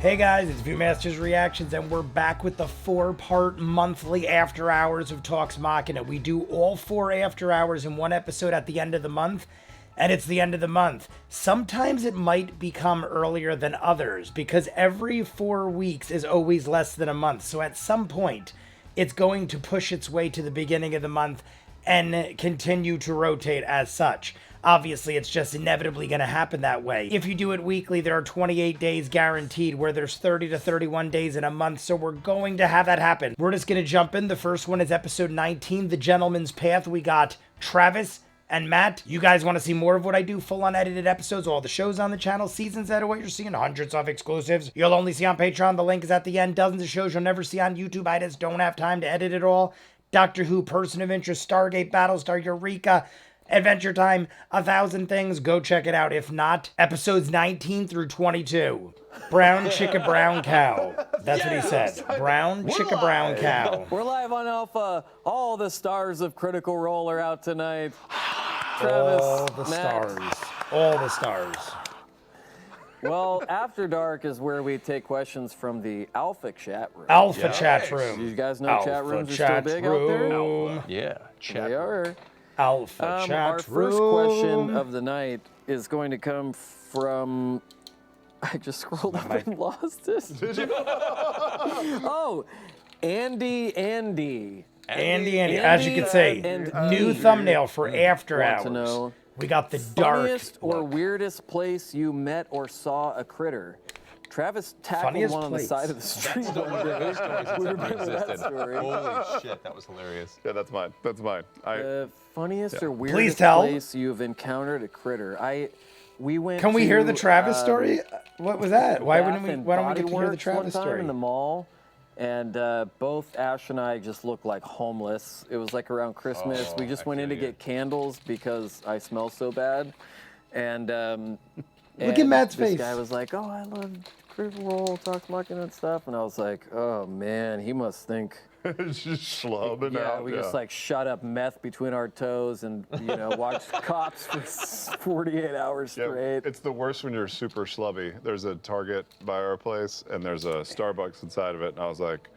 Hey guys, it's ViewMasters Reactions, and we're back with the 4-part monthly After Hours of Talks Machina. We do all 4 After Hours in one episode at the end of the month, and it's the end of the month. Sometimes it might become earlier than others, because every 4 weeks is always less than a month. So at some point, it's going to push its way to the beginning of the month and continue to rotate as such. Obviously, it's just inevitably going to happen that way. If you do it weekly, there are 28 days guaranteed, where there's 30 to 31 days in a month, so we're going to have that happen. We're just going to jump in. The first one is episode 19, The Gentleman's Path. We got Travis and Matt. You guys want to see more of what I do? Full unedited episodes, all the shows on the channel, seasons that are what you're seeing, hundreds of exclusives you'll only see on Patreon. The link is at the end. Dozens of shows you'll never see on YouTube. I just don't have time to edit it all. Doctor Who, Person of Interest, Stargate, Battlestar, Eureka, Adventure Time, 1,000 things. Go check it out. If not, episodes 19 through 22. Brown chicka brown cow. That's what he said. Brown chicka brown cow. We're live on Alpha. All the stars of Critical Role are out tonight. Travis, All the Matt. stars. All the stars. Well, After Dark is where we take questions from the Alpha chat room. Alpha chat room. You guys know Alpha chat rooms are chat still big out there? room. Yeah, chat. They are. Alpha chat Our room. first question of the night is going to come from... I just scrolled up and lost it. Did you? Oh, Andy. Andy. As you can see, and new E thumbnail for After want Hours. to know We got the dark funniest or look. weirdest place you met or saw a critter. Travis tackled Funniest one on the place. side of the street. Those stories We existed. remember that story. Holy shit, that was hilarious. Yeah, that's mine. That's mine. Funniest or Please weirdest tell. place you've encountered a critter. We went. Can we hear to, the Travis story? What was that? Why Bath wouldn't we? and Why don't we Body get to hear the Works Travis one time story? in the mall, and both Ash and I just looked like homeless. It was like around Christmas. We just went in to get candles because I smell so bad, and Look at Matt's this face. guy was like, "Oh, I love Critical Role, Talk Machina and stuff," and I was like, "Oh man, he must think." It's just schlubbing out. We just like shut up meth between our toes and watched cops for 48 hours straight. It's the worst when you're super slubby. There's a Target by our place, and there's a Starbucks inside of it, and I was like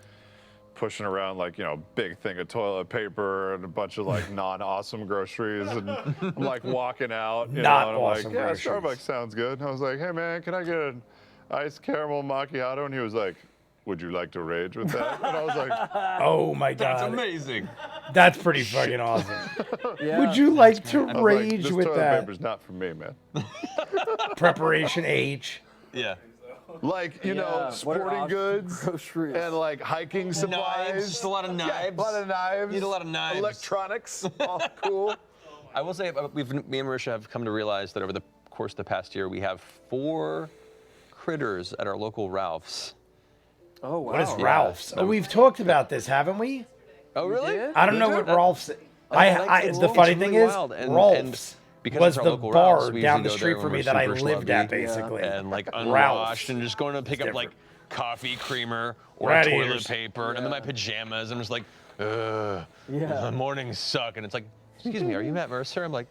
pushing around like, big thing of toilet paper and a bunch of like non-awesome groceries, and I'm like walking out, and I'm awesome like, yeah, groceries. Starbucks sounds good. And I was like, hey man, can I get an iced caramel macchiato? And he was like, would you like to rage with that? And I was like, Oh my god, That's amazing. That's pretty fucking awesome. Yeah. Would you like to I was like, rage this with toilet that? paper's not for me, man. Preparation H. Yeah. Like, What are sporting options? goods Groceries. and like hiking supplies. Knives, just a lot of knives. Yeah, a lot of knives. Need a lot of knives. Electronics, all cool. I will say, me and Marisha have come to realize that over the course of the past year, we have 4 critters at our local Ralph's. Oh wow. What is Ralph's? Oh, we've talked about this, haven't we? Oh, really? did? I don't know what Ralph's. it's The really funny thing is, wild, and Ralph's because was it's our the local bar Ralph's, we down usually the go street there from when me we're that I super lived at, slubby basically. And like Ralph's. unwashed and just going to pick up like coffee creamer or Radiators. toilet paper and I'm in my pajamas. I'm just like, ugh, the mornings suck. And it's like, excuse me, are you Matt Mercer? I'm like,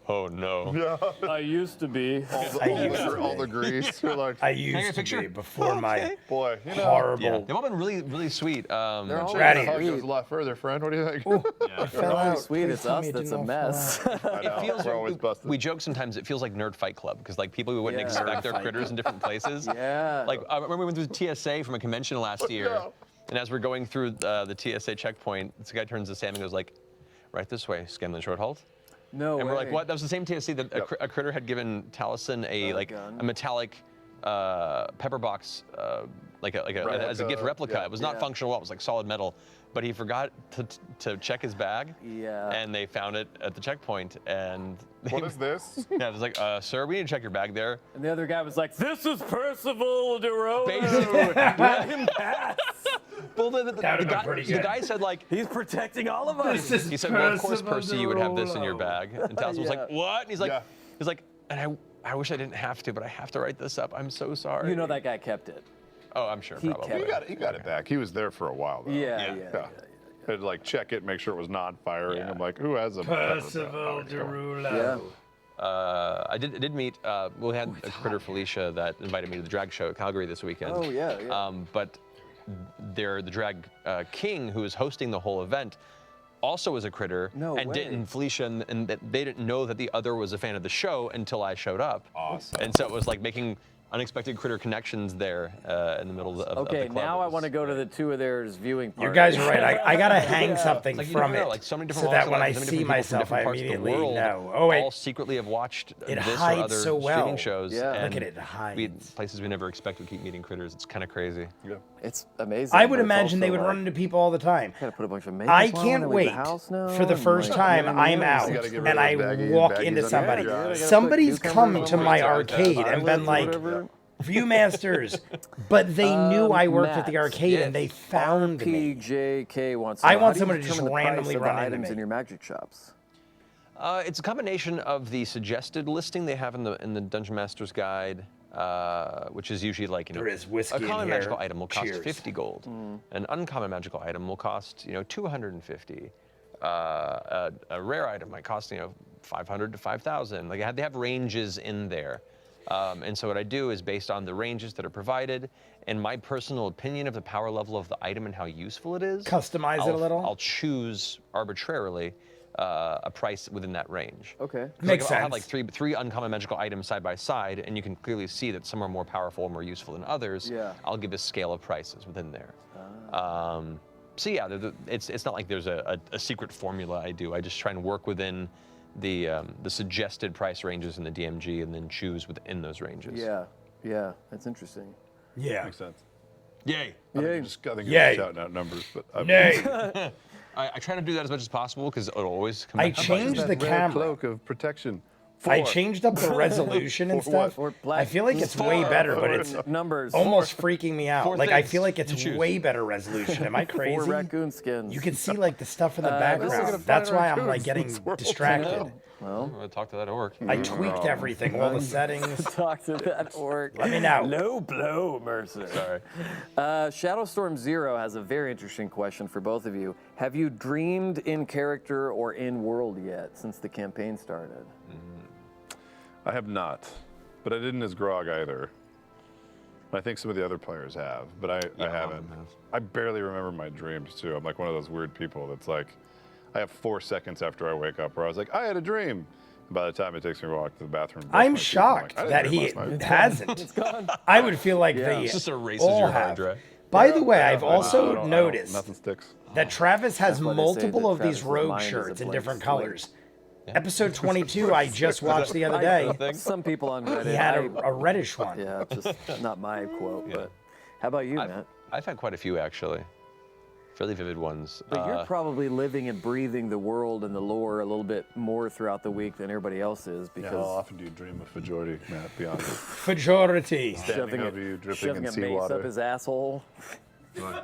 oh no. I used to be. All the grease. You're like, I I get a used to picture? be before my boy, horrible. Yeah, they've all been really, really sweet. They're all Radiators. hug goes a lot further, friend. What do you think? Fell Really out. sweet. Please It's tell us me it that's didn't a all fall mess. out. I know, It feels we're always busted. we joke sometimes it feels like Nerd Fight Club because like people who wouldn't Yeah. expect their critters in different places. Yeah. Like I remember we went through TSA from a convention last year, no. and as we're going through the TSA checkpoint, this guy turns to Sam and goes like, "Right this way, Scanlan Shortholt." No And way. we're like, "What?" That was the same TSA that a critter had given Taliesin gun. a metallic pepper box, as a gift replica. yeah. It was not functional. It was like solid metal, but he forgot to check his bag. Yeah. And they found it at the checkpoint, and What is this? yeah, it was like, sir, we need to check your bag there. And the other guy was like, "This is Percival DeRoe. Basically. Let him pass. Well, the That would've been pretty the good. guy said like, He's protecting all of us." he said, well, of course, Percy, you would have this in your bag. And Taliesin was like, Yeah. what? And he's like, Yeah. and I wish I didn't have to, but I have to write this up. I'm so sorry. You know that guy kept it. Oh, I'm sure, He probably. kept He got it back. He was there for a while, though. Yeah. Had to like check it, make sure it was non-firing. Yeah. I'm like, who has a Percival pepper bag? Derulo. Yeah. I did meet. We had a critter, Felicia, that invited me to the drag show at Calgary this weekend. Oh yeah. But the drag king who is hosting the whole event also was a critter, No and way. Felicia and they didn't know that the other was a fan of the show until I showed up. Awesome. And so it was like making unexpected critter connections there in the middle of Okay, the club. now It I was want to go to great. the two of theirs viewing parties. You guys are right. I gotta hang something Like, you from never know, it, like so many different so walks that of when life, I so many see different people from myself, different I parts of the immediately world know. Oh wait, all secretly have watched It this or hides other so well. streaming shows. Yeah. And Look at it, it hides. places we never expect we keep meeting critters. It's kind of crazy. Yeah. It's amazing. I would but it's imagine they also would like, run into people all the time. Gotta put a bunch of makeup I on can't and leave wait the house now, for the and, first like, time you know, I'm you out gotta get rid and of I baggies, walk baggies into on somebody. your drive. Somebody's Cucumbers come on to my my drive, arcade and been eyelids, like, whatever. ViewMasters, but they knew I worked at the Matt, arcade and they found me. PJK wants. I to know, want how do you someone to just determine the price randomly of the run into items me. in your magic shops. It's a combination of the suggested listing they have in the Dungeon Master's Guide, which is usually like, you know, There is whiskey a in common here. magical item will cost Cheers. 50 gold. An uncommon magical item will cost, 250. A rare item might cost, 500 to 5,000. Like they have ranges in there. And so what I do is based on the ranges that are provided and my personal opinion of the power level of the item and how useful it is. Customize it a little? I'll choose arbitrarily a price within that range. Okay. 'Cause, Makes I'll have like sense. three uncommon magical items side by side, and you can clearly see that some are more powerful and more useful than others. Yeah. I'll give a scale of prices within there. So yeah, it's not like there's a secret formula I do. I just try and work within the suggested price ranges in the DMG, and then choose within those ranges. Yeah, that's interesting. Yeah. Makes sense. Yay! I think you're Yay. shouting out numbers, but Nay. I try to do that as much as possible because it'll always come I back to bite changed me. the that rare camera. cloak of protection. I Four. changed up the resolution and For what? stuff. For black- I feel like it's way for- better, but for- it's Numbers. almost freaking me out. Four Like I things feel like to it's choose. way better resolution. Am I 4 crazy? raccoon skins. You can see like the stuff in the gonna background. find That's why I'm raccoons like in getting this world. distracted. Well, I'm gonna talk to that orc. I tweaked everything, all the settings. talk to that orc. Let me know. Low blow, Mercer. Sorry. Shadowstorm Zero has a very interesting question for both of you. Have you dreamed in character or in world yet since the campaign started? I have not, but I didn't as Grog either. I think some of the other players have, but I a lot of haven't. them have. I barely remember my dreams too. I'm like one of those weird people that's like, I have 4 seconds after I wake up where I was like, I had a dream. And by the time it takes me to walk to the bathroom, brush I'm my teeth, shocked like, I that didn't he dream last night. hasn't. I would feel like they It just erases all your hard have. drive. By the way, I've I also don't- noticed nothing sticks. that Travis has That's why they say multiple that of these Travis's rogue mind is a shirts in blank different slate. colors. Episode 22, I just watched the other day. Some people on Reddit. He had a reddish one. Yeah, just not my quote, but how about you, Matt? I've had quite a few actually, fairly vivid ones. But you're probably living and breathing the world and the lore a little bit more throughout the week than everybody else is Yeah, because how often do you dream of Fajordi, Matt? Be honest. Majority. Standing over you, dripping shoving in a mace up seawater. his asshole.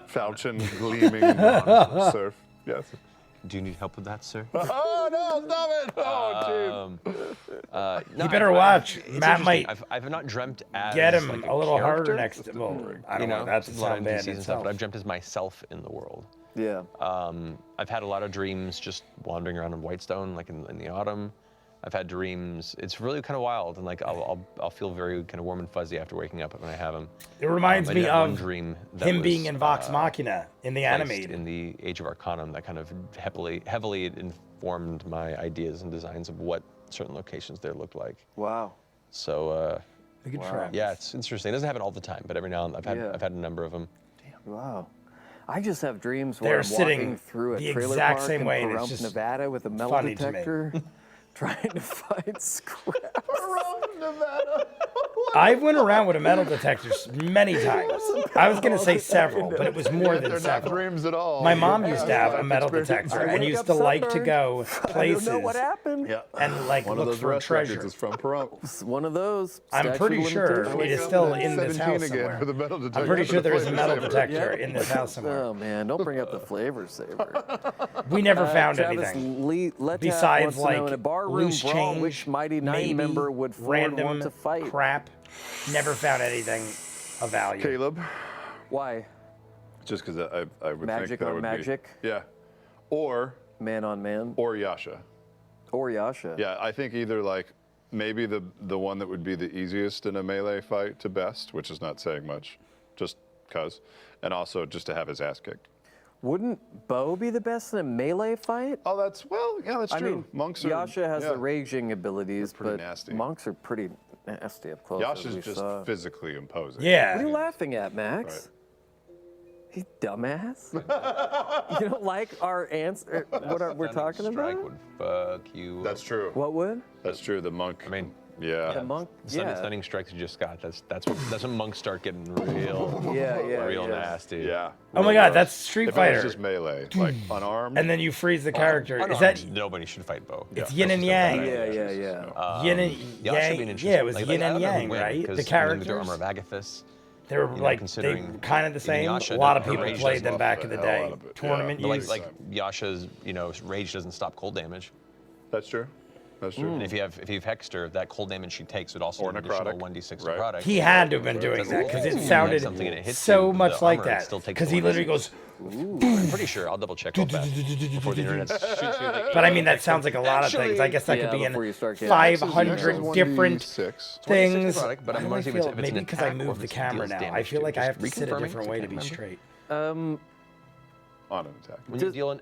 Falchion gleaming on surf. Yes. Do you need help with that, sir? Oh no! Stop it! Oh, jeez. No, You better I've- watch. it's Matt interesting. might I've not dreamt as get him like a little harder character, next to. Well, I You don't know, know. That's a lot of sound bad NPCs in and stuff, itself. but I've dreamt as myself in the world. Yeah. I've had a lot of dreams just wandering around in Whitestone, like in the autumn. I've had dreams. It's really kind of wild, and like I'll feel very kind of warm and fuzzy after waking up when I have them. It reminds I me did have one of dream that him being was, in Vox Machina in the placed animated. in the Age of Arcanum that kind of heavily informed my ideas and designs of what certain locations there looked like. Wow. So Look at Travis. yeah, it's interesting. It doesn't happen all the time, but every now and then Yeah. I've had a number of them. Wow. I just have dreams They're where I'm sitting walking through a the trailer exact park same in way, and it's Pahrump, just Nevada with a metal funny to me. detector, trying to find scraps. I've went around with a metal detector many times. I was gonna say several, but it was more than They're not several. dreams at all. My mom used to have a metal detector and wake used up to like to sunburned. go I places don't know what happened. Yeah. and like One of look those for arrest records treasure. is from Pahrump. It's one of those. I'm statute pretty of sure limitations. it is still in this 17 house again somewhere. with a metal detector. I'm pretty sure there is a Flavor metal saver. detector in this house somewhere. Oh man, don't bring up the flavor saver. We never found Travis anything. Letaf Besides, wants to know, in a like, barroom loose brawl, change, which Mighty Nine maybe member would Ford random want to fight? crap. Never found anything of value. Caleb, Why? just because I would Magic think that on would magic? be. Yeah. Or Man on man. Yasha. Or Yasha. Yeah, I think either like maybe the one that would be the easiest in a melee fight to best, which is not saying much, just cause, and also just to have his ass kicked. Wouldn't Bo be the best in a melee fight? Oh, that's that's I true. mean, Monks are. Yasha has the raging abilities, pretty but nasty. monks are pretty nasty up close. as Yasha's we just saw. physically imposing. Yeah. What are you laughing at, Max? You dumbass. You don't like our answer? What we're talking Strike about? would fuck you. That's true. What would? That's true. The monk. I mean, yeah. The monk? stunning strikes you just got. That's when monks start getting real, Yeah, real nasty. Yeah. Oh my real God, gross. that's Street If it was Fighter. just melee, like unarmed. And then you freeze the character. Is Unarmed, that nobody should fight Bo? it's Yeah, yin and that's just yang? a bad Yeah, idea. yeah. Yin and Yasha would be an yang? interesting- Yeah, it was like, yin I and don't know who yang, win, right? 'cause, The I mean, characters. the armor of Agathis. They were know, like they considering kind of the same. Yasha, A lot of her people rage played does them buff back the in the hell day. out of it. Tournament Yeah. use. Like Yasha's, rage doesn't stop cold damage. That's true. That's true. And if you've hexed her, that cold damage she takes would also Or be an additional necrotic, 1d6 right. necrotic. He had to have been doing that because it Ooh. sounded Something and it hits so you, much the like armor, it that. still takes Because the he literally 1d6. goes, I'm pretty sure. I'll double check real fast before the internet shoots me. Like, but I mean that sounds like a lot of things. I guess that could be before you in start getting- 500 different 1d6. things. necrotic, but I'm Why wondering do if I it's- feel- if it's an maybe because I attack or moved if the it camera deals now. I damage feel to like you. I have to Just sit a reconfirming, different way to I be can't straight. Um, On an attack. When you deal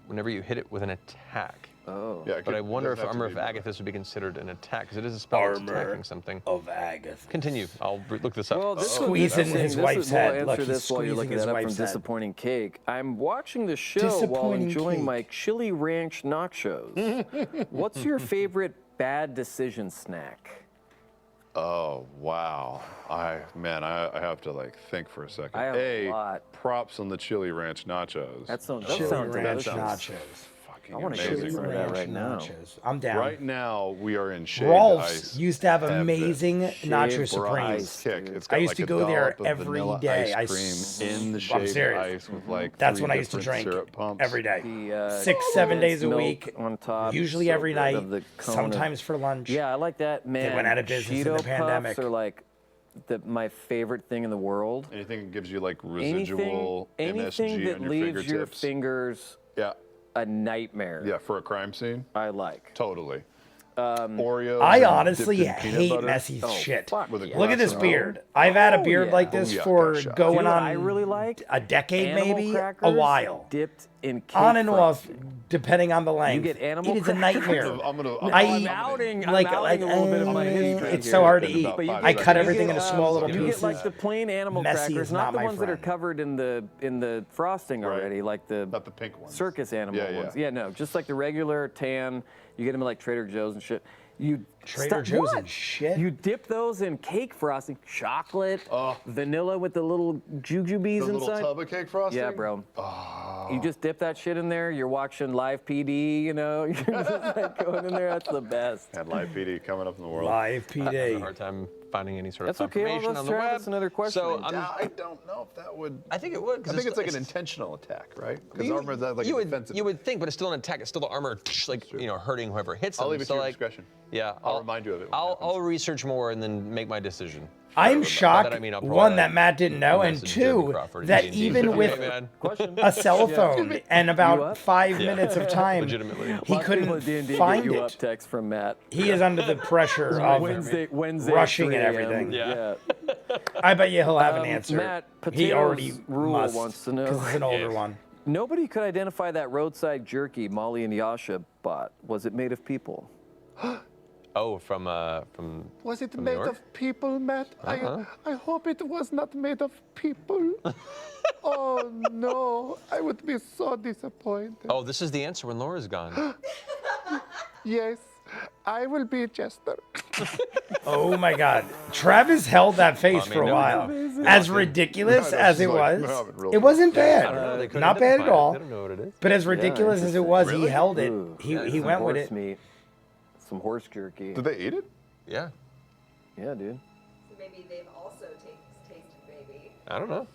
whenever you hit it with an attack. oh. Yeah, it But I could- wonder if doesn't have to Armor of be- Agathis would be considered an attack, because it is a spell that's Armor attacking something. of Agathis. Continue. I'll look this up. Well, this was Squeezing interesting. his This wife's is, we'll head. answer Look, he's this while you're squeezing looking his that up from wife's head. Disappointing Cake. I'm watching the show while Disappointing enjoying Cake. my chili ranch nachos. What's your favorite bad decision snack? Oh wow! I have to think for a second. I have a lot. Props on the chili ranch nachos. That sounds Chili ranch delicious. nachos. fucking I wanna amazing. shoot some of that right now. nachos. I'm down. Right now we are in shaved Rolf's ice. used to have Have amazing this nacho shaved supremes. ice. Kick. dude. It's I got used like to a go there dollop of every vanilla day. Ice cream in the I'm shaved serious. ice with like That's 3 when I used to different drink syrup pumps. every day. The, 6-7 days a milk week, on top. usually so every good, night, of the cone sometimes for lunch. Yeah, I like that. Man, went out of business in Cheeto the pandemic. Puffs are like my favorite thing in the world. Anything that gives you like residual anything MSG that on your leaves your fingertips. fingers Yeah, a nightmare. yeah, for a crime scene, I like. totally. Oreos. I and honestly dipped in peanut hate butter. messy shit. fuck With a yeah. Look at glass this of beard. I've had a beard yeah. like this Booyaka for shot. Do you going know what on I really like? a decade, Animal maybe crackers a while, dipped in cake on and off, frosting. depending on the length. get animal It is a crackers? nightmare. I'm outing a little bit of my history It's here. so hard to In eat. about But you five I seconds. cut You everything get, into small little You pieces. get like the plain animal Messy crackers, is not not the my ones that are friend. covered in the frosting Right. already, like the Not the pink ones. circus animal Yeah, yeah. ones. Yeah, no, just like the regular tan. You get them at like Trader Joe's and shit. You Trader Joe's what? and shit? You dip those in cake frosting, chocolate, vanilla with the little jujubes The little inside. tub of cake frosting. Yeah, bro. You just dip that shit in there. You're watching live PD, you know. You're just like going in there. That's the best. And live PD coming up in the world. Live I have a PD. hard time finding any sort of That's okay. Well, confirmation let's on the try web. this another question. So I don't know if that would. I think it would. I think it's like an intentional attack, right? Because armor is like you a would, defensive. you would think, but it's still an attack. It's still the armor, like hurting whoever hits them. I'll leave it so to your like, discretion. Yeah, I'll remind you of it when it I'll happens. research more and then make my decision. I'm By shocked, that I mean I'll probably, one, like, that Matt didn't know, and message Jeremy two, Crawford at that D&D. even Hey, with man, Question. a cell phone and You about up? 5 minutes of time, legitimately. he Lots of people couldn't at D&D find get you up it. text from Matt. He is under the pressure of Wednesday rushing and 3 a.m. everything. Yeah. I bet you he'll have an answer. Matt, he Potatoes already Rule must, wants to know. 'cause it's an older Yes. one. Nobody could identify that roadside jerky Molly and Yasha bought. Was it made of people? Oh, from Was it From New made York? of people, Matt? Uh-huh. I hope it was not made of people. Oh no, I would be so disappointed. Oh, this is the answer when Laura's gone. Yes, I will be Jester. Oh my God. Travis held that face for a no, while. As ridiculous No, as she's it like, was, no, but real it wasn't I don't bad. know. They couldn't Not bad at identify it. all. They don't know what it is. But as ridiculous as it was, he held it. Ooh, He some went with horse it. Meat, some horse jerky. Did they eat it? Yeah. Yeah, dude. So maybe they've also tasted baby. I don't know.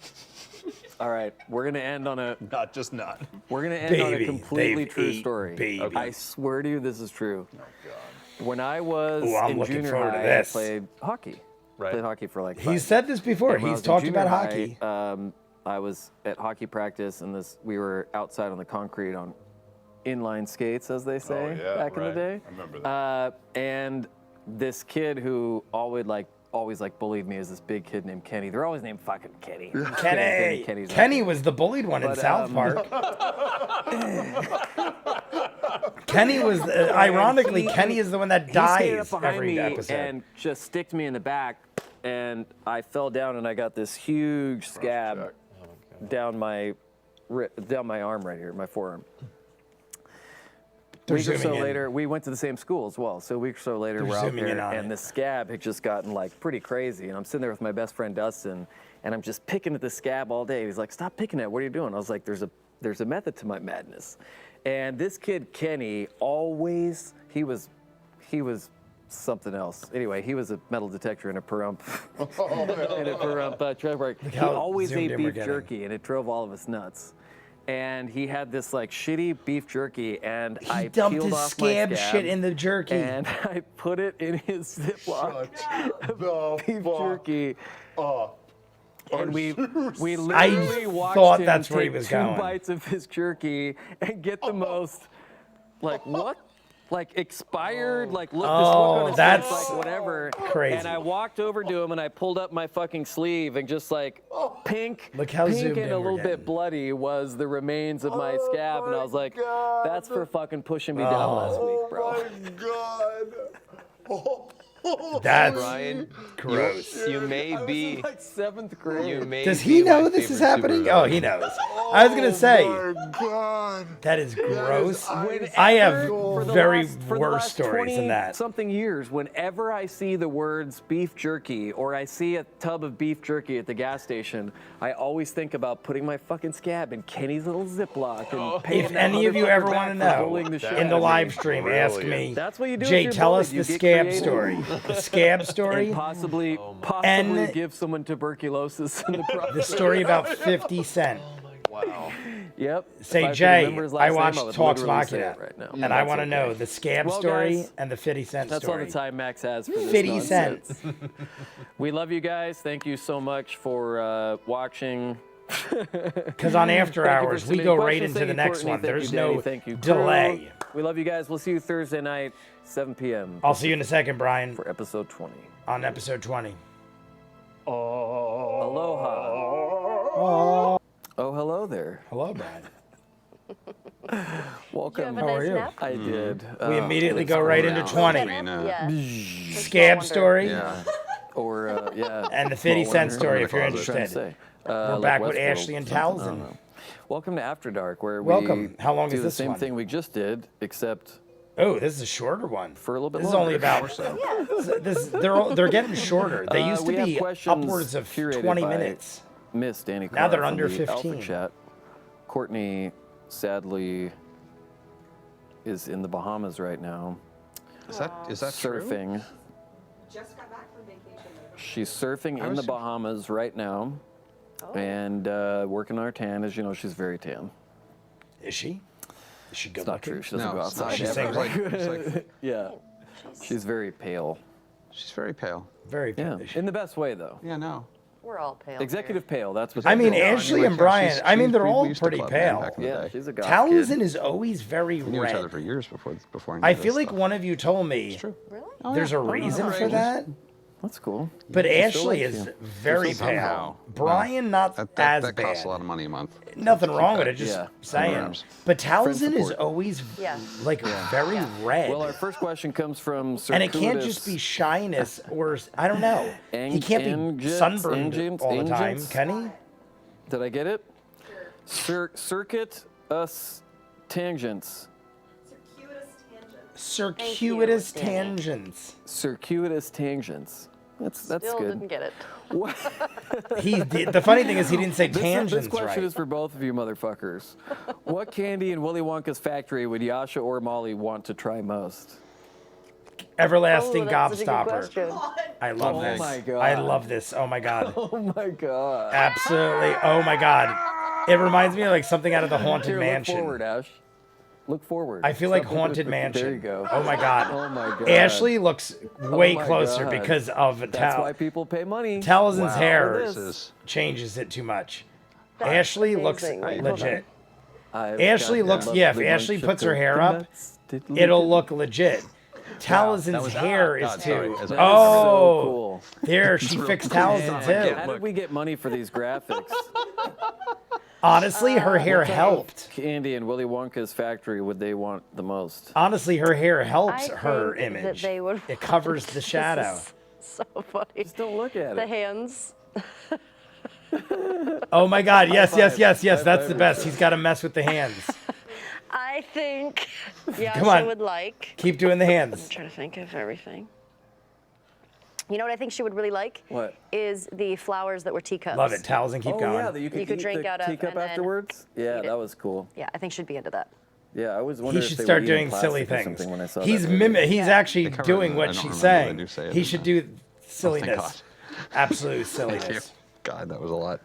All right, we're gonna end on a Not just not. we're gonna end on a Baby, completely they've true ate story. baby. I swear to you, this is true. Oh God. When I was Ooh, I'm in looking junior forward to high, this. I played hockey. Right. Played hockey for like. 5 He's said this before. And when I He's was in talked junior about high, hockey. I was at hockey practice, and we were outside on the concrete on inline skates, as they say, back in the day. I remember that. And this kid who always bullied me is this big kid named Kenny. They're always named fucking Kenny. Kenny was the bullied one in South Park. Kenny was, ironically, Kenny is the one that He skated dies up behind every me episode. and just sticked me in the back, and I fell down and I got this huge scab down my arm right here, my forearm. A week or so later, we went to the same school as well. So a week or so later, we're out there, and the scab had just gotten like pretty crazy. And I'm sitting there with my best friend Dustin, and I'm just picking at the scab all day. He's like, "Stop picking at it. What are you doing?" I was like, "There's a method to my madness." And this kid Kenny he was something else. Anyway, he was a metal detector in a perump trailer park. He always ate beef jerky, and it drove all of us nuts. And he had this like shitty beef jerky, and I dumped peeled his off my scab shit in the jerky, and I put it in his Ziploc beef jerky. And we literally watched him take 2 bites of his jerky and get the most, like, what? Like expired, like look, this look on his face, like whatever. Crazy. And I walked over to him and I pulled up my fucking sleeve and just like pink and a little bit bloody was the remains of my scab, and I was like, that's for fucking pushing me down last week, bro. Oh my God. That's Brian, gross. You may be like 7th grade. Does he know this is happening? Oh, he knows. I was gonna say. Oh my God. That is gross. I have very worse stories than that. Something years, whenever I see the words beef jerky or I see a tub of beef jerky at the gas station, I always think about putting my fucking scab in Kenny's little Ziploc and paying If that any of you ever motherfucker want to back for know, bullying the shit in the out of me. live stream, ask me. That's what you do. Jay, if you're tell bullied. us You the get scab creative. story. The scab story. And possibly And- give someone tuberculosis in the process. The story about 50 Cent. Wow. Yep. Say, If I could Jay, remember his I last name, watched would Talks literally say Machina, it right now. and I want to know the scab Well, story guys, and the 50 Cent That's all story. the time Max has for this 50 nonsense. cents. We love you guys. Thank you so much for watching. Because on After Thank you for Hours, we submitting go right questions. into Thank the you, next Courtney. one. Thank There's you, Danny. no Thank you, delay. crew. We love you guys. We'll see you Thursday night, 7 p.m. I'll see you in a second, Brian, for episode 20. on episode 20. Aloha. Oh, Oh, hello there. hello, Brian. Welcome. How are you? I did. We immediately go right into 20. Yeah. Scab story Or, yeah. and the 50 Cent story if you're What was I trying to interested. say? We're Like back with Westworld, Ashley and something, I don't Tal'dorei. know. Welcome to After Dark, where Welcome. we How long do is the this same one? thing we just did, except Oh, this is a shorter one. for a little bit This is longer. only about. They're getting shorter. They used to we have be questions upwards of curated 20 by minutes. Miss Danny Now they're Carr from under the Alpha 15. Chat. Courtney, sadly, is in the Bahamas right now, Is that true? surfing. Just got back from vacation. She's surfing in the Bahamas right now, and working on her tan. As you know, she's very tan. Is she? Is she good It's not looking? true. She doesn't No, go it's not. outside. She's ever. single. It's like, Yeah, she's very pale. she's very pale. Very Yeah, good. in the best way though. Yeah, no. We're all pale. Executive pale. That's what. I mean, they call it. Ashley and Brian, I mean, they're we all used to pretty club band pale. back in the Yeah, day. she's a goth Townsend kid. is always very We knew each other red. for years before I knew feel this like stuff. one of you told me Really? there's a reason for that, That's cool. but She still Ashley likes is you. very Somehow. pale. Brian, not That as that bad. costs a lot of money a month. Nothing wrong with it, just Yeah. saying. Programs. But Townsend is support. always Yeah. like very red. Well, our first question comes from Sir and it can't Kudos. just be shyness or I don't know. He can't be Angels, sunburned angels, all the time, angels. can he? Did I get it? Circuit us tangents. Circuitous tangent. Circuitous tangents. Circuitous tangents. That's Still good. didn't get it. He did, the funny thing is he didn't say This tangents question right. is for both of you motherfuckers. What candy in Willy Wonka's factory would Yasha or Molly want to try most? Everlasting Oh, that's a good gobstopper. question. I love Oh this. my God. I love this. Oh my god. Oh my god. Absolutely. Oh my god. It reminds me of like something out of the Haunted Here, Mansion. look forward, Ash. Look forward. I feel like Something- Haunted Mansion. There you go. Oh my god. Oh my god. Ashley looks way my closer God. because of That's why people pay money. Townsend's for hair this. changes it too much. That's Ashley looks amazing. Wait, hold legit. Ashley looks, yeah, if Ashley puts her hair up, it'll look legit. Taliesin's hair is too. So Oh, cool. there, she fixed Taliesin too. How did we get money for these graphics? Honestly, her hair helped. Candy and Willy Wonka's factory would they want the most? Honestly, her hair helps I her think that image. they would It covers the shadow. So funny. Just don't look at The it. hands. Oh my God, yes, five. yes. High That's five, the best. He's got to mess with the hands. I think Come Yasha on. would like. Keep doing the hands. I'm trying to think of everything. You know what I think she would really like? What? Is the flowers that were teacups. Love it. Taliesin, keep Oh going. yeah, that you could, You could eat drink the out of teacup and then afterwards. Yeah, eat it. that was cool. Yeah, I think she'd be into that. Yeah, I was He wondering should if they start were doing eating silly plastic or things. something when I saw He's that movie. He's actually cover doing it. I what don't she's remember saying. what they do say it He in should there. do silliness. God. Absolute Thank you. silliness. God, that was a lot.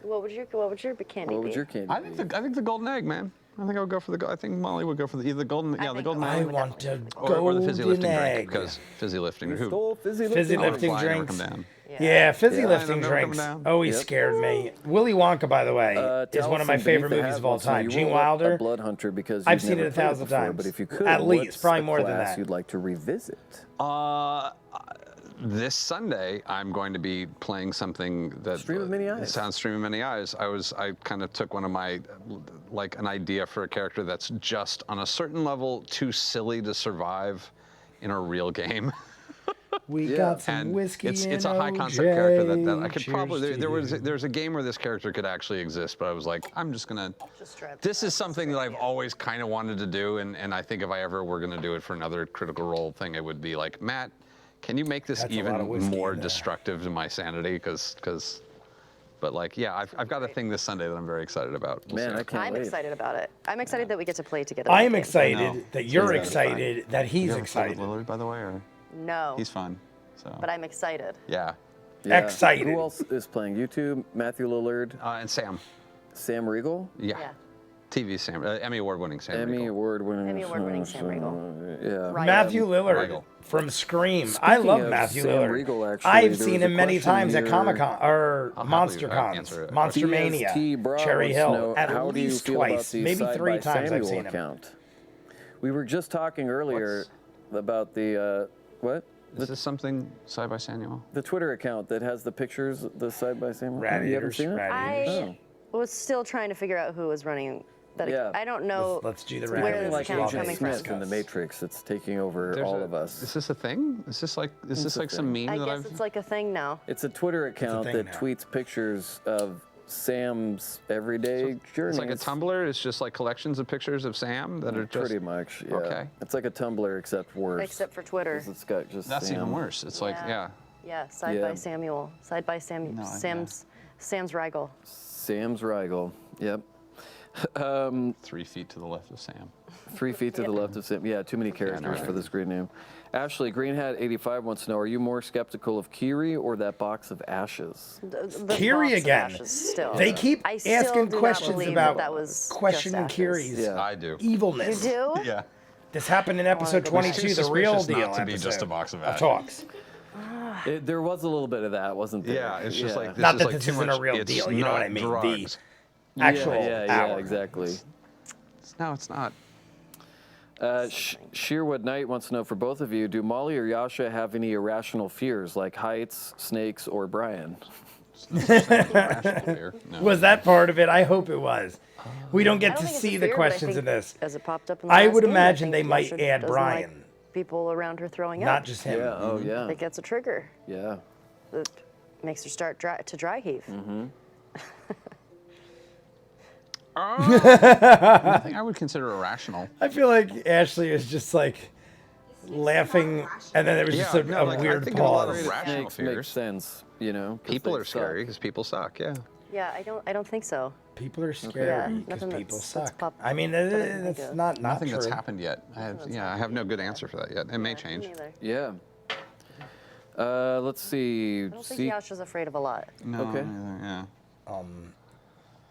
What would your candy What be? would your candy I be? think the golden egg, man. I think I would go for I think Molly would go for either golden, I the think golden I egg, want a or the fizzy golden lifting egg. drink because fizzy lifting. Who? Stole fizzy Fizzy lifting. lifting Fly, never drinks. come down. Yeah, fizzy Yeah. lifting Never come drinks down. always Yep. scared me. Willy Wonka, by the way, is one of my favorite movies of all time. Gene Wilder. Blood Hunter because I've you've seen never it played 1,000 before, times. But if you could, At least, what's probably a more than class that. You'd like to revisit? This Sunday, I'm going to be playing something that Stream of Many Eyes. sounds Stream of Many Eyes. I kind of took one of my, like an idea for a character that's just on a certain level too silly to survive in a real game. We got some And whiskey it's a and high concept character that I OJ. could Cheers probably, to you. there's a game where this character could actually exist, but I was like, I'm just gonna, Just try it. this is something that I've always kind of wanted to do, and I think if I ever were gonna do it for another Critical Role thing, it would be like, Matt, can you make this That's a even lot of whiskey more in there. destructive to my sanity? But like, yeah, I've got a thing this Sunday that I'm very excited about. We'll Man, see. I can't I'm wait. excited about it. I'm excited that we get to play together. I am that game. excited know. that you're He's gonna be excited that he's You ever played with excited. Lillard, by the way, or No, he's fun. So but I'm excited. yeah, Yeah. Excited. Who else is playing? YouTube, Matthew Lillard, and Sam, Sam Riegel, yeah, Yeah. TV Sam, Emmy award-winning Sam. Emmy Riegel. award-winning. Emmy award-winning Sam Riegel. Yeah. Right. Matthew Lillard Riegel. from Scream. I Speaking love of Matthew Sam Lillard. Riegel, actually, I've there seen was a him many question times at here. Comic Con or I'll Monster happily Cons, answer it. Monster BST Mania, Bra Cherry wants to Hill. know, At how do you least feel twice, about the maybe Side 3 by times I've Samuel seen him. account? We were just talking earlier about the what? Is this something side by Samuel? The Twitter account that has the pictures, the Side by Samuel. Rat You haven't eaters, seen it? rat I eaters. was still trying to figure out who was running that. Yeah. I don't know. Let's do the where rat this eaters. Like account's Love Agent coming it. from. Smith in the Matrix, it's taking over There's all a- of us. Is this a thing? Is this like some meme I that guess I've? it's like a thing now. It's a Twitter account thing that now. tweets pictures of Sam's everyday journeys. It's like a Tumblr. It's just like collections of pictures of Sam that are just. Pretty much, yeah. Okay. It's like a Tumblr except worse. Except for Twitter. 'Cause it's got just That's Sam. even worse. It's like Yeah. Yeah, side Yeah. by Samuel. Side by Sam. No, Sam's Riegel. Sam's Riegel. Yep. 3 feet to the left of Sam. 3 feet to the left of Sam. Yeah, too many characters for this great name. Ashley, Greenhat85 wants to know, are you more skeptical of Kiri or that box of ashes? The Kiri box of again. ashes Still. They keep I still asking do not questions believe about that was questioning just ashes. Kiri's Yeah. I do. evilness. You do? Yeah. This happened in episode go back. 22, Too the real suspicious deal not to be episode just a box of of ashes. talks. There was a little bit of that, wasn't there? Yeah, it's just like this Not is that like this too isn't a much. real It's deal, you know what I not mean, drugs. the actual yeah, hour. exactly. No, it's not. Shearwood Knight wants to know, for both of you, do Molly or Yasha have any irrational fears like heights, snakes, or Brian? Rational fear. No. Was that part of it? I hope it was. We don't I get don't to think it's a see the fear, but I questions think in this. As it popped up in the I last would game, imagine think they might Yasha add doesn't Brian. like people around her throwing Not up. just him. Yeah, oh yeah. That gets a trigger. Yeah. That makes her start to dry heave. Nothing I would consider irrational. I feel like Ashley is just like laughing, and then there was just Yeah, a, no, a like, I weird think a lot pause. of rational Snakes make fears. sense, you know. 'cause People they are scary suck. because people suck. Yeah. Yeah, I don't think so. People are Yeah, scary because nothing people that's suck. popped I mean, that I can think that's of. not Nothing true. that's happened yet. I have no good answer for that yet. It may change. Me neither. Yeah. Let's see. I don't think Yasha's afraid of a lot. No, Okay. Yeah.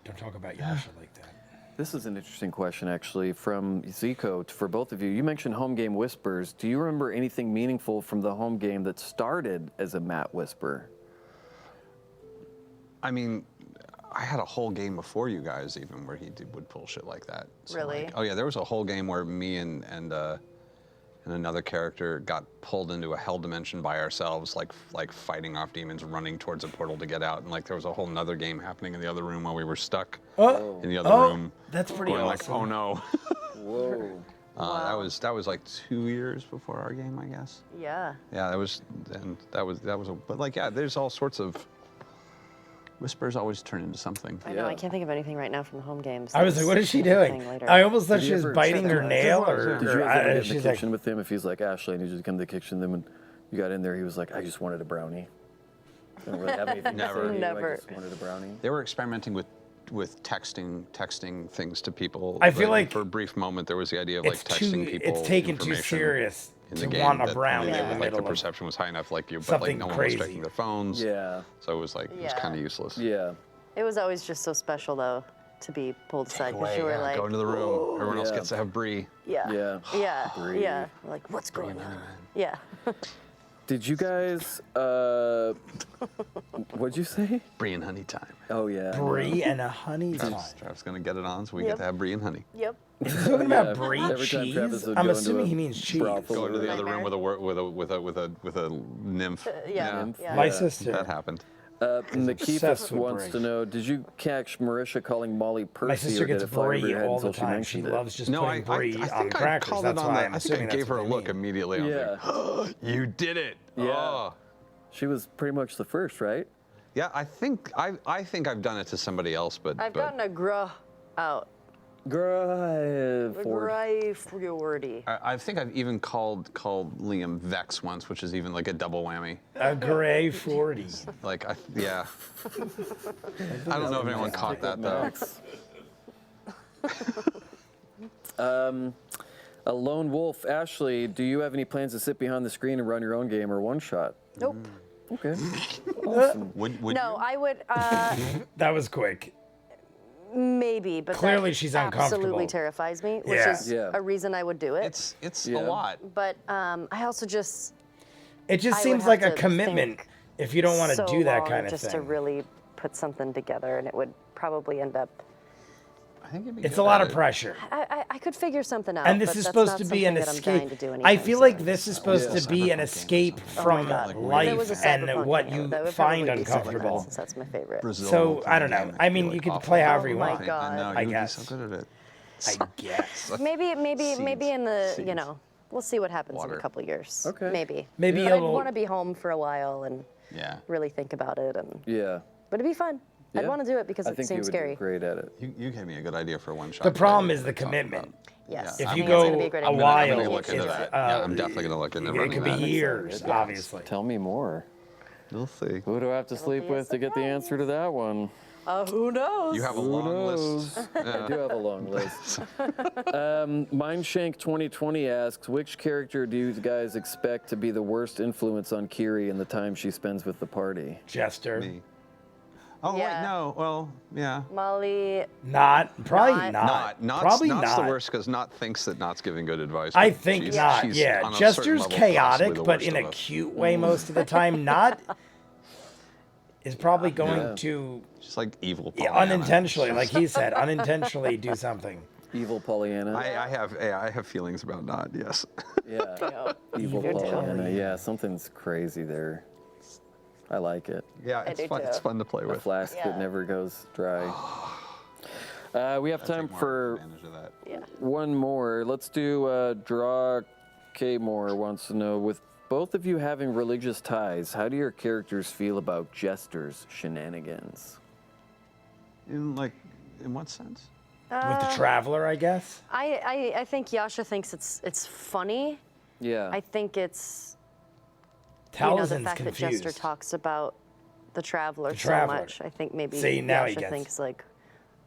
Don't talk about Yasha like that. This is an interesting question, actually, from Zico for both of you. You mentioned home game whispers. Do you remember anything meaningful from the home game that started as a Matt whisper? I mean, I had a whole game before you guys even where would pull shit like that. So, Really? Like, oh yeah, there was a whole game where me and another character got pulled into a hell dimension by ourselves, like fighting off demons, running towards a portal to get out, and like there was a whole nother game happening in the other room while we were stuck in the other room. That's pretty going awesome. like, oh no. Whoa. That was like 2 years before our game, I guess. Yeah. Yeah, that was but like yeah, there's all sorts of whispers always turn into something. I know. Yeah. I can't think of anything right now from the home games. I was like, what is she doing? Later. I almost thought Did she you was ever biting check her that? nail, or, Did you or ever get in she's the like, kitchen with him? If he's like, Ashley, I need you to come to the kitchen. Then when you got in there, he was like, I just wanted a brownie. I don't really have anything to Never. say to you, Never. I just wanted a brownie. They were experimenting with texting things to people. I feel like for a brief moment there was the idea of like it's texting too, people it's taken too information serious in the to game want a that brownie only, in the like, middle the of perception was high enough, but like something no one was crazy. checking their phones. Yeah. So it was like it was kind of useless. Yeah. It was always just so special, though, to be pulled aside because you were like, go into the room. Everyone else Yeah. gets to have brie. yeah, Yeah. yeah, Breathe. yeah. We're like, what's going on? Yeah. Did you guys, what'd you say? Brie and honey time. Oh, yeah. brie and a honey time. Travis gonna get it on, so we Yep. get to have brie and honey. Yep. Is he talking about brie Every time cheese? Travis would I'm go into assuming a he means cheese. brothel Go into the or- other room Nightmare. with a nymph. Yeah. Nymph. Yeah. My Yeah. sister. That happened. obsessed Nikifas with wants brie. to know, did you catch Marisha calling Molly Percy? My sister or did gets it fly over brie your head all the until she time. She mentioned it? loves just No, putting brie I on think I crackers. called it That's on why the. I'm I think I assuming gave that's her a what they look mean. immediately. I was Yeah. like, oh, you did it. Yeah. Oh. She was pretty much the first, right? Yeah, I think I've done it to somebody else, but I've gotten a gruh out. Girl, Ford. Gry-forty. I think I've even called Liam Vex once, which is even like a double whammy. A gray 40. Like yeah. I don't know if anyone caught that though. A lone wolf, Ashley, do you have any plans to sit behind the screen and run your own game or one shot? Nope. Okay. Would No, you? I would That was quick. maybe, but Clearly that she's uncomfortable. absolutely terrifies me, which Yeah. is Yeah. a reason I would do it. It's Yeah. a lot. But I also just It just I would seems have like a to commitment think if you don't want to so do that long kind of just thing. to really put something together, and it would probably end up. I think you'd be It's good a lot at of it. pressure. I could figure something out. And this but is that's supposed not to be an something that I'm dying escape. to do I anytime feel like soon. this is supposed to be an Cyberpunk escape games. from God. If it was a life and cyberpunk what game, you that would find probably be Cyberpunk, uncomfortable. since that's my favorite. Brazil So, I don't know. game, I mean, feel you like could awful. play however you Oh my want. God. I know, I you would be guess. so good at it. I guess. Maybe Seeds. in the Seeds. we'll see what happens in Water. a couple years. Okay. Maybe. Maybe But I'd it'll- want to be home for a while and Yeah. really think about it, and Yeah. but it'd be fun. I'd Yeah. want to do it because I it think seems you would scary. do great at it. You gave me a good idea for a one shot. The problem that I is the talked about. commitment. Yes. Yeah, If I'm you gonna- It's gonna go be a great a idea. while, I'm gonna look into it's, that. Yeah, I'm definitely gonna look into It running could be that. years, obviously. Tell me more. We'll see. Who do I have to sleep be a with to get the answer to that one? Who knows? You have a Who long knows? list. I do have a long list. Mindshank 2020 asks, which character do you guys expect to be the worst influence on Kiri in the time she spends with the party? Jester. Me. Oh Yeah. wait, no. Well, yeah. Molly. Probably Not. not. Not's, Probably Not's not. the worst because Not thinks that Not's giving good advice. I but think she's- not. she's Yeah, on a certain Jester's level possibly chaotic, the but worst in a of us. cute way most of the time. Not is probably going Yeah. to She's like evil. yeah, Pollyanna. unintentionally, like he said, unintentionally do something. Evil Pollyanna. I have feelings about Not. Yes. Yeah. Evil You're Pollyanna. telling Yeah, something's crazy there. I like it. Yeah, I it's do fun. It's too. fun to play A with. flask Yeah. that never goes dry. We have time Take more for advantage of that. Yeah. one more. Let's do Draw K Moore wants to know, with both of you having religious ties, how do your characters feel about Jester's shenanigans? In what sense? With the Traveler, I guess. I think Yasha thinks it's funny. Yeah. I think it's the Talzin's fact that Jester confused. talks about the Traveler so Traveler. much. I think maybe See, now he Yasha gets- thinks like,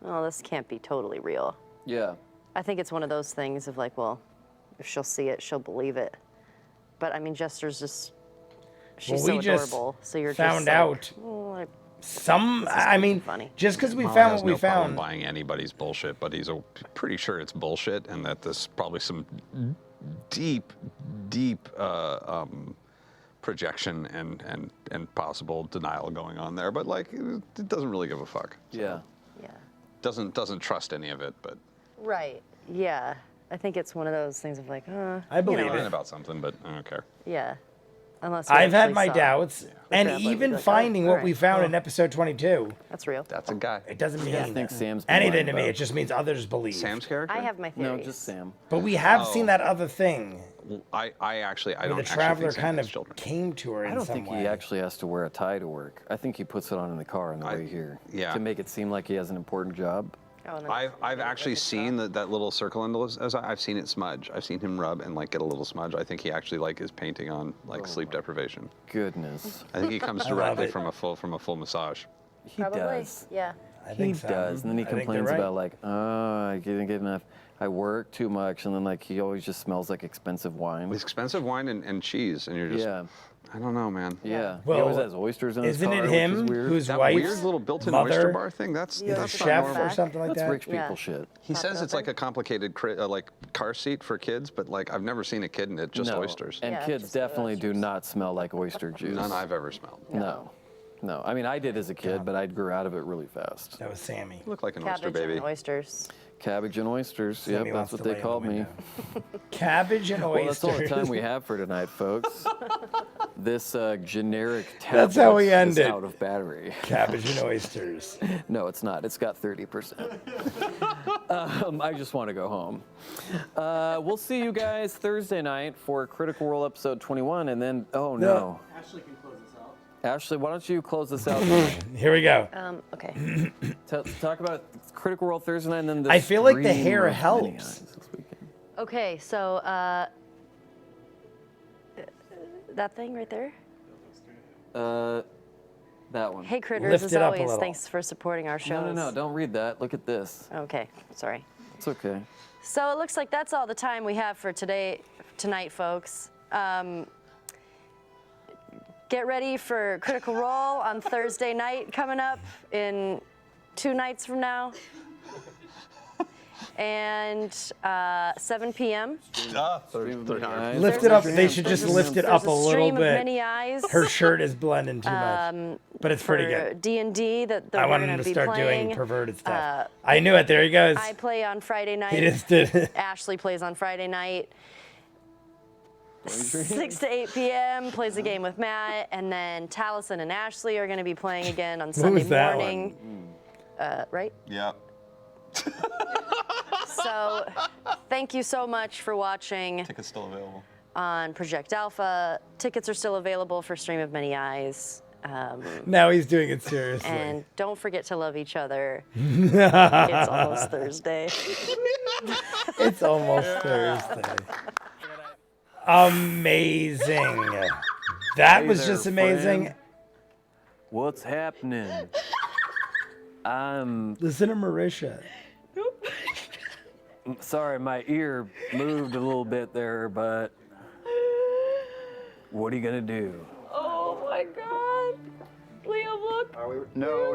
oh, this can't be totally real. yeah. I think it's one of those things of like, well, if she'll see it, she'll believe it. But I mean, Jester's just, she's Well, so we just adorable. So you're found just like, out "Oh, I- I mean, funny. just because we Molly found has what we no problem found. buying anybody's bullshit, but he's pretty sure it's bullshit, and that there's probably some deep projection and possible denial going on there, but like it doesn't really give a fuck. Yeah. Yeah. Doesn't trust any of it, but Right. Yeah. I think it's one of those things of like, I believe you know, lying about something, but I don't care. Yeah. Unless we I've had actually my saw doubts, the and crab leg, we'd even be like, finding oh, what alright, we found well, in episode 22, That's real. That's a guy. it doesn't mean I think Sam's been anything lying to me. about It just means others believe. Sam's character? I have my theories. No, just Sam. But we have Oh. seen that other thing I don't where the actually traveler think Sam kind has of children. came to her I in don't some think way. he actually has to wear a tie to work. I think he puts it on in the car on the way here. yeah. To make it seem like he has an important job. Oh, and then I've actually seen that little circle in the, I've seen it smudge. I've seen him rub and like get a little smudge. I think he actually like is painting on like sleep deprivation. Goodness. I think he comes I love directly it. from a full massage. He Probably. does. Yeah. I He think so. does. And then he I think they're complains right. about like, oh, I didn't get enough. I work too much. And then like he always just smells like expensive wine. With expensive wine and cheese, and you're just, Yeah. I don't know, man. Yeah. Well, he always has oysters in his Isn't car, it which is him weird. whose That wife's weird little built-in mother oyster bar thing, that's is a not chef normal. or something like That's that? rich people Yeah. shit. He says it's like a complicated like car seat for kids, but like I've never seen a kid in it, just No. oysters. And Yeah, kids just definitely do not smell like oyster juice. None I've ever smelled. No. No. I mean, I did as a kid, but I grew out of it really fast. That was Sammy. Look like an oyster Cabbage baby. and oysters. Cabbage and oysters. Sammy Yep, wants that's what to they lay in the called me. window. Cabbage and Well, that's all the oysters. time we have for tonight, folks. This generic That's how we tablet end is it. out of battery. Cabbage and oysters. No, it's not. It's got 30%. I just want to go home. We'll see you guys Thursday night for Critical Role episode 21, and then, oh no. Ashley can close us out. Ashley, why don't you close this out? Here we go. Okay. Talk about Critical Role Thursday night, and then the I feel like the stream hair of helps. Many Eyes this weekend. Okay, so that thing right there. That one. Hey critters, Lift as it up a always, little. thanks for supporting our shows. No, don't read that. Look at this. Okay, sorry. It's okay. So it looks like that's all the time we have for tonight, folks. Get ready for Critical Role on Thursday night coming up in 2 nights from now. And 7 p.m. Lift it up. They should just lift it up a There's little stream of bit. many eyes Her shirt is blending too much, but it's pretty for good. D&D that I we're want going him to to be start playing. doing perverted stuff. I knew it. There he goes. I play on Friday night. He just did it. Ashley plays on Friday night. 6 to 8 p.m. plays a game with Matt, and then Taliesin and Ashley are going to be playing again on Sunday was that morning. Right? Yeah. So, thank you so much for watching Tickets still available. on Project Alpha. Tickets are still available for Stream of Many Eyes. Now he's doing it seriously. And don't forget to love each other. It's almost Thursday. It's almost Thursday. Amazing. That Hey was there, just amazing. friend. What's happening? I'm Listen to Marisha. sorry, my ear moved a little bit there, but what are you gonna do? Oh my God. Liam, look. No.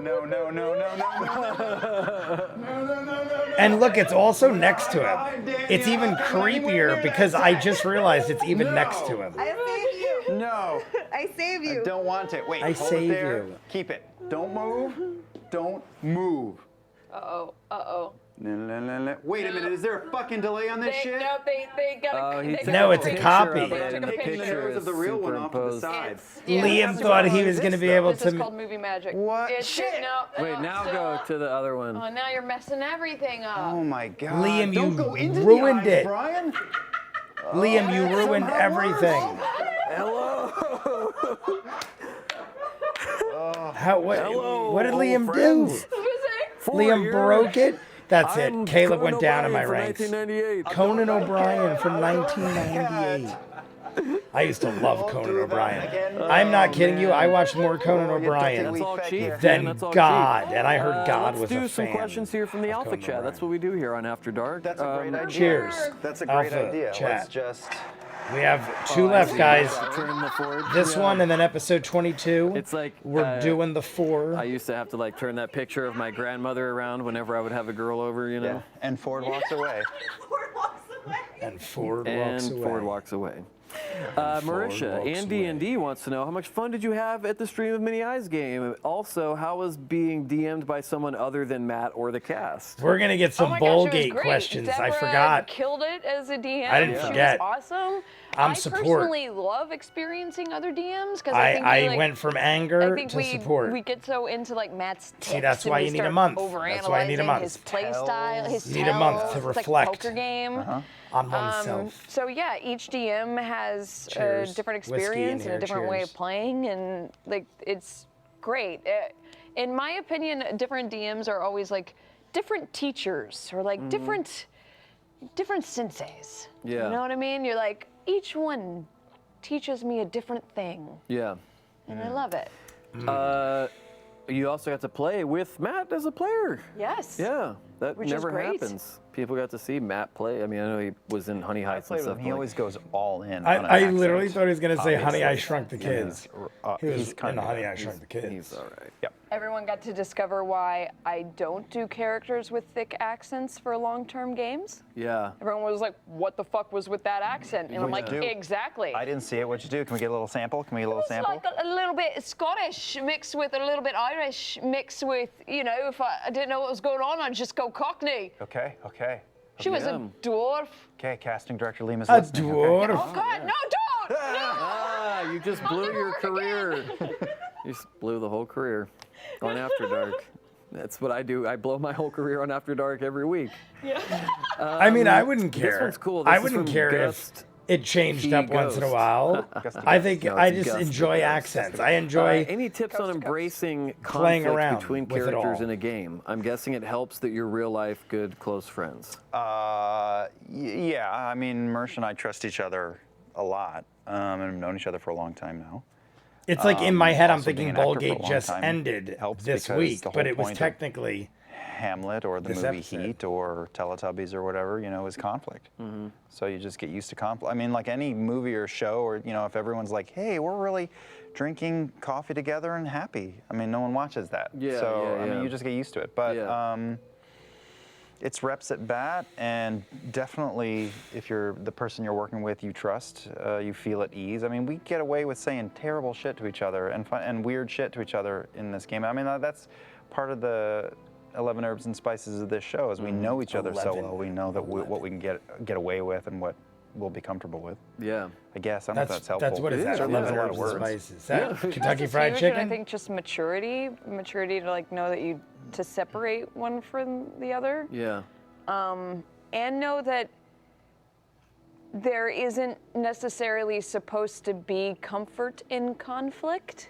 And look, it's also next to him. It's even creepier because I just realized it's even next to him. I save you. No. I save you. I don't want it. Wait, I hold save it there. you. Keep it. Don't move. Don't move. Uh-oh. Wait a minute. Is there a fucking delay on this shit? No, they got Oh, he they took got No, a it's a picture copy. of it. And Took a the picture. The picture nose is of the real one off to the superimposed. side. Yeah, Liam that's thought what he it was is. going to be able This is to. called movie magic. What? It's Shit. No, Wait, now go to the other one. Oh, now you're messing everything up. Oh my God. Liam, Don't you go into ruined the eyes, it. Brian. Liam, you ruined everything. Hello. How? What? Hello, What did old Liam friends. do? Liam broke it. That's I'm it. Caleb Conan went down in my O'Brien ranks. from 1998. Conan O'Brien from 1998. I used to love Conan O'Brien. I'm not kidding you. I watched more Conan O'Brien That's all cheap. man. than That's all God, cheap. and I heard God let's was do a some fan. questions here from the of Alpha Conan Chat. O'Brien. That's what we do here on After Dark. That's a great idea. Cheers. That's a great Alpha idea. chat. Let's just. We have Oh, 2 left, guys. Turn the forward. This one and then episode 22. It's like We're doing the 4. I used to have to like turn that picture of my grandmother around whenever I would have a girl over, you know. Yeah. And Ford walks away. Ford walks away. And Ford And walks away. Ford walks away. Marisha, Andy wants to know, how much fun did you have at the Stream of Mini Eyes game? Also, how was being DM'd by someone other than Matt or the cast? We're gonna get some Oh my gosh, it was Bowlgate great. questions. Deborah I forgot. Killed it as a DM. I didn't forget. She was awesome. I'm I support. personally love experiencing other DMs because I think I we, went from anger to support. We get so into like Matt's tips. See, that's and why we you need a start month. That's why I need a overanalyzing month. His play style, his You need a month to tells. It's reflect. like a poker game. On oneself. So yeah, each DM has a Cheers. different Whiskey in experience and a here. different way Cheers. of playing, and like it's great. In my opinion, different DMs are always like different teachers or like different senseis. Yeah. You know what I mean? You're like, each one teaches me a different thing, Yeah. and I love it. You also got to play with Matt as a player. Yes. Yeah, that Which is never great. happens. People got to see Matt play. I mean, I know he was in Honey Heights and stuff. He but, always goes all in. on an I literally accent, thought he was gonna say Honey, I obviously. Shrunk the Kids. He was He's in kind of Honey, I Shrunk the Kids. He's all right. Yep. Everyone got to discover why I don't do characters with thick accents for long-term games. Yeah. Everyone was like, what the fuck was with that accent? And I'm like, What'd you do? exactly. I didn't see it. What'd you do? Can we get a little sample? Can we get a little It's sample? like a little bit Scottish mixed with a little bit Irish mixed with, you know, if I didn't know what was going on, I'd just go Cockney. Okay. She was a dwarf. Okay, casting director Lima's A listening. dwarf. Oh, God, no, don't! No! Ah, you just blew your career. You just blew the whole career on After Dark. That's what I do. I blow my whole career on After Dark every week. I mean, I wouldn't care. This one's cool. I This is wouldn't from care Gust. if it changed He up once in a Ghost. while. I think No, I it's just Gust. enjoy accents. I enjoy Any tips on embracing playing conflict around between with it characters all. in a game? I'm guessing it helps that you're real life good close friends. Yeah, I mean, Mersh and I trust each other a lot, and have known each other for a long time now. It's like in my head, I'm also being thinking an actor for a Ballgate long just time ended helps this because week, the but whole it was point of technically Hamlet or the This movie episode. Heat or Teletubbies or whatever, you know, is conflict. So you just get used to conflict. I mean, like any movie or show, or you know, if everyone's like, "Hey, we're really drinking coffee together and happy," I mean, no one watches that. Yeah, So yeah, I mean, yeah. you just get used to it. But Yeah. it's reps at bat, and definitely, if you're the person you're working with, you trust, you feel at ease. I mean, we get away with saying terrible shit to each other and fun, and weird shit to each other in this game. I mean, that's part of the 11 herbs and spices of this show is we know each other so 11. well. We know that what we can get away with and what we'll be comfortable with. Yeah. I guess I don't know if that's helpful. That's what is that? Certainly 11 there's a lot herbs of and words. spices. Is that Yeah. Kentucky It's Fried huge, Chicken? And I think just maturity to like know that to separate one from the other. Yeah. And know that there isn't necessarily supposed to be comfort in conflict.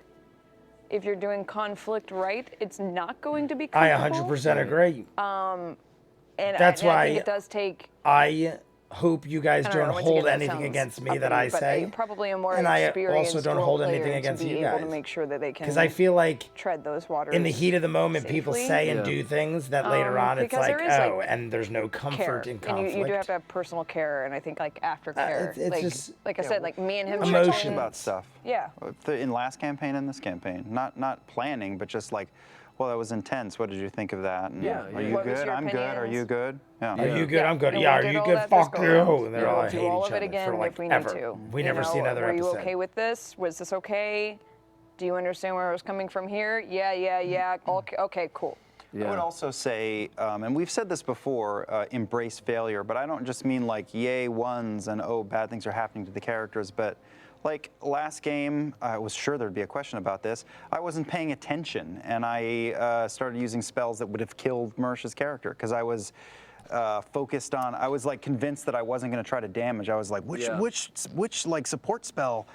If you're doing conflict right, it's not going to be I comfortable. 100% agree. And That's I why think it does take. I hope you guys I don't know, don't once hold again, that anything sounds against me that uppity, I but say. probably a more and I experienced also don't role hold player anything to against be you able guys. to make sure that they can Because I feel like tread those waters. in the heat of the moment, people safely. say and Yeah. do things that later on it's because like, there is, like, oh, and there's no care. comfort in And conflict. you do have to have personal care, and I think like aftercare. it's like, just- like I said, like me and him. Emotions. talking Talking about stuff. Yeah. In last campaign and this campaign, not planning, but just like, well, that was intense. What did you think of that? And, Yeah, Are yeah. you What was good? your I'm good. Are you opinions? good? Yeah. Are you good? Yeah, I'm good. and Yeah, we are did you all good? that this Fuck go you. around. And they're We'll all do hate all each of it other again for like if we need ever. to. We You never see know, another Were episode. you okay with this? Was this okay? Do you understand where I was coming from here? Yeah. Okay, cool. I would also say, and we've said this before, embrace failure, but I don't just mean like yay ones and oh bad things are happening to the characters, but like last game, I was sure there'd be a question about this. I wasn't paying attention, and I started using spells that would have killed Mersh's character because I was focused on. I was like convinced that I wasn't going to try to damage. I was like, which like support spell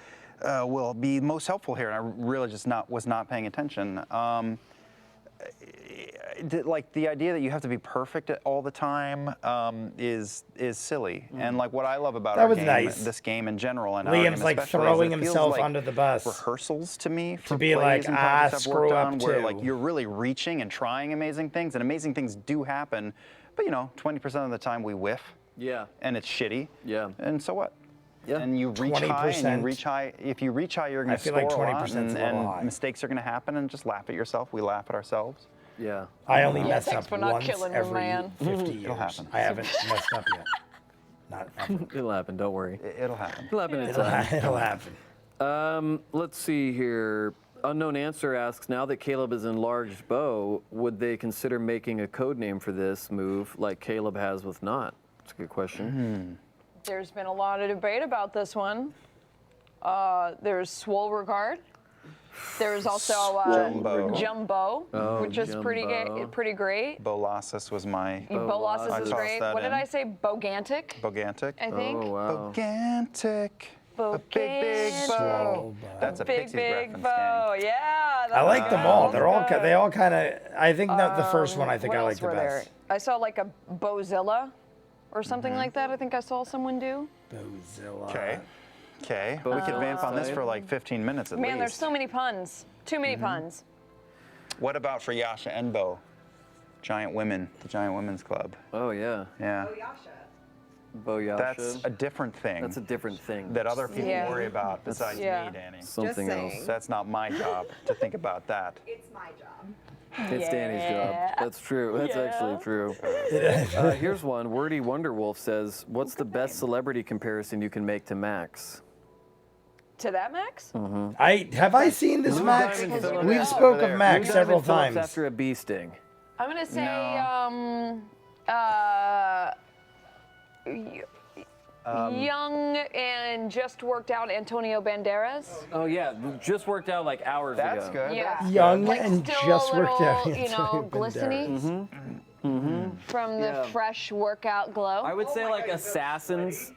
will be most helpful here? And I really just was not paying attention. Like the idea that you have to be perfect all the time is silly. And like what I love about That our was game, nice. this game in general, and our Liam's game like especially, throwing is it feels himself like under the bus. rehearsals to me for be plays like, and projects I've screw worked up on, where too. like you're really reaching and trying amazing things do happen, but you know, 20% of the time we whiff. Yeah. And it's shitty. Yeah. And so what? Yeah. And you reach high, and 20%. you reach high. If you reach high, you're going I to feel score like a lot, 20% is a little high. and mistakes are going to happen, and just laugh at yourself. We laugh at ourselves. Yeah. I only mess thanks up for not once killing your every man. 50 years. happen. I haven't messed up yet. Not ever. It'll happen. Don't worry. It'll happen. It'll happen in time. It'll happen. Let's see here. Unknown Answer asks, now that Caleb has enlarged Bo, would they consider making a code name for this move like Caleb has with Not? That's a good question. There's been a lot of debate about this one. There's Swole Regard. There's also Jumbo, which is pretty great. Bolossus was my. Bolossus is tossed great. that What did in. I say? Bogantic, Bogantic. I think. Oh, wow. Bogantic. A big Bogantic. bow. That's a Big, Pixies big reference, bow. gang. Yeah. I like them all. They're all. good. They all kind of. I think that the first one. I think What I like else the were there? best. I saw like a Bozilla or something like that. I think I saw someone do. Bozilla. Okay. We could vamp on this for like 15 minutes at Man, least. there's so many puns. Too many puns. What about for Yasha and Bo? Giant Women, the Giant Women's Club. Oh, yeah. Yeah. Boyasha. That's a different thing. That's a different thing. that other people Yeah. worry about besides Yeah. me, Danny. Something saying. else. That's not my job to think about that. It's my job. It's Danny's job. That's true. That's actually true. Here's one. Wordy Wonderwolf says, what's the best celebrity comparison you can make to Max? To that, Max? Have I seen this Max? Diamond Phillips. We've spoke of Max Lou several Diamond Phillips times. after a bee sting. I'm gonna say young and just worked out Antonio Banderas. Oh, yeah. Just worked out like hours ago. That's good. Yeah. Young Like and still just a worked out. little, you know, Antonio glistening Banderas. from the Yeah. fresh workout glow. I would say like Assassins.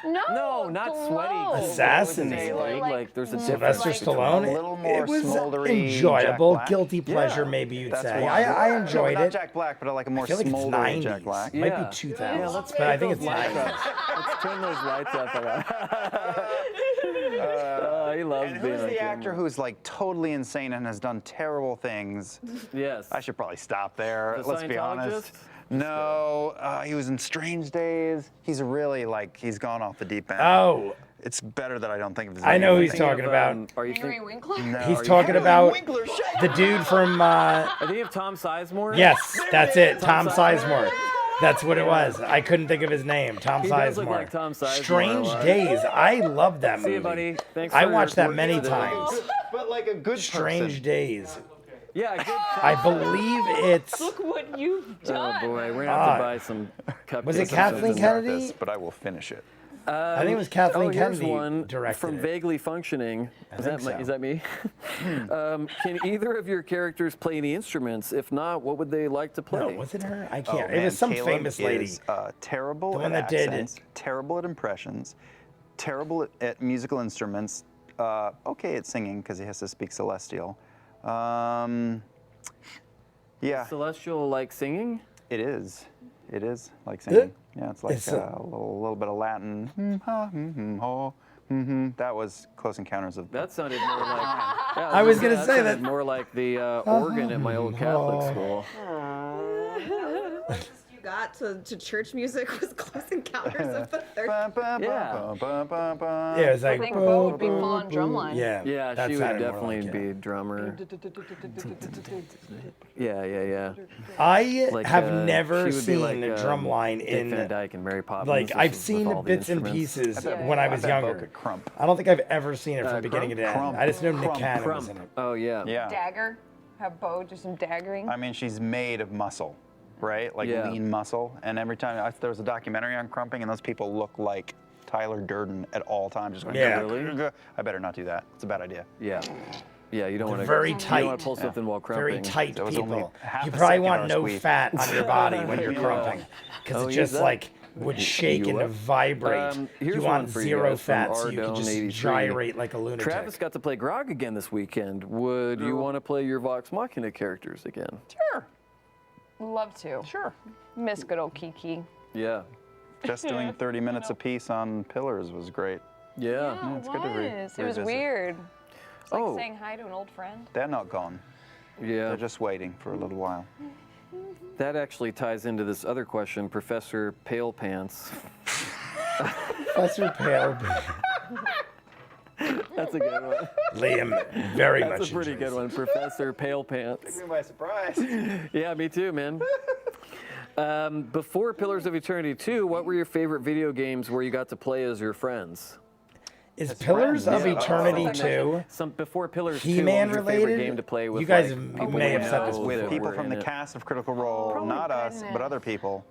No, No, not glow. sweaty. Assassins. I would say, like there's a Sylvester difference. Stallone. A little more It was smoldery enjoyable, Jack Black. guilty pleasure, maybe you'd That's say. what I enjoyed not it. Jack Black, but like a more I feel like it's smoldery 90s. Jack Black. Might Yeah. be 2000s, Yeah, let's but I think turn it's those lights 90s. up. Let's turn those lights up. He loves And being who's on the camera. actor who's like totally insane and has done terrible things? Yes. I should probably stop there. The Let's be honest. Scientologist? No, he was in Strange Days. He's really like he's gone off the deep end. Oh, It's better that I don't think of his I name. know who he's think- talking about. Are you Henry think, Winkler? No, He's talking about Winkler, shut the dude from. I think of Tom Sizemore. Yes, that's it. Tom Sizemore. Sizemore. That's what it was. I couldn't think of his name. Tom He Sizemore. does look like Tom Sizemore Strange a lot. Days. I love that movie. See you, buddy. Thanks I for watched that working many today. times. But like a good Strange Days. Yeah, good. I believe it's. Look what you've Oh done. boy, we're gonna have to buy some cupcakes. Was it or Kathleen something. Kennedy? But I will finish it. I think it was Kathleen Here's Kennedy one directed from it. Vaguely Functioning. Is think so. that me? Can either of your characters play any instruments? If not, what would they like to play? No, was it her? I can't. Oh, it man, was some Caleb famous lady. Is, terrible The one at that did accents, terrible at impressions, terrible at musical instruments. Okay at singing because he has to speak Celestial. Yeah, Celestial like singing? it is. It is like singing. Yeah, it's like It's a little bit of Latin. That was Close Encounters of. That sounded more like. Yeah, I was gonna say sounded that. more like the organ at my old Catholic school. You got to church music was Close Encounters of the Third. Yeah. Yeah, it was I like. think Bo would be full on drumline. Yeah. Yeah, that she would sounded more definitely like be it. a drummer. Yeah. I Like, have never she would be seen like, a drum line Dick in. Van Dyke and Mary Poppins. Like with- I've with seen all the bits and instruments. pieces Yeah. when I I was bet Bo younger. could crump. I don't think I've ever seen it from beginning to end. Crump. I just know Nick Crump. Cannon was Crump. in it. Oh yeah. Yeah. Dagger. Have Bo do some daggering. I mean, she's made of muscle, right? Like Yeah. lean muscle. And every time there was a documentary on crumping, and those people look like Tyler Durden at all times. Just going, Yeah. Really? I better not do that. It's a bad idea. Yeah. Yeah, you don't want to. Very You don't tight. want to pull something while crumping. Very tight There was only people. half You a probably second want or a no squeeze. fat on your body when you're Yeah. crumping, because Oh, it use just that. like would shake You and up. vibrate. Here's You one want for you zero guys from fat so you can just Ardone83. gyrate like a lunatic. Travis got to play Grog again this weekend. Would you want to play your Vox Machina characters again? Sure. Love to. Sure. Miss good old Kiki. Yeah. Just doing 30 minutes apiece on Pillars was great. Yeah. Yeah, it's good to it was revisit. weird. It's like Oh. saying hi to an old friend. They're not gone. Yeah. They're just waiting for a little while. That actually ties into this other question, Professor Pale Pants. Professor Pale. That's a good one. Liam, very That's much a pretty good enjoys one, Professor Pale Pants. By surprise. Yeah, me too, man. Before Pillars of Eternity 2, what were your favorite video games where you got to play as your friends? Is Pillars of Yeah. Eternity 2 Before Pillars 2, He-Man what was your favorite related? game to play with? You guys like, people may you have said this know With that people were from in the it? cast of Critical Role, Oh my not us, but goodness. other people.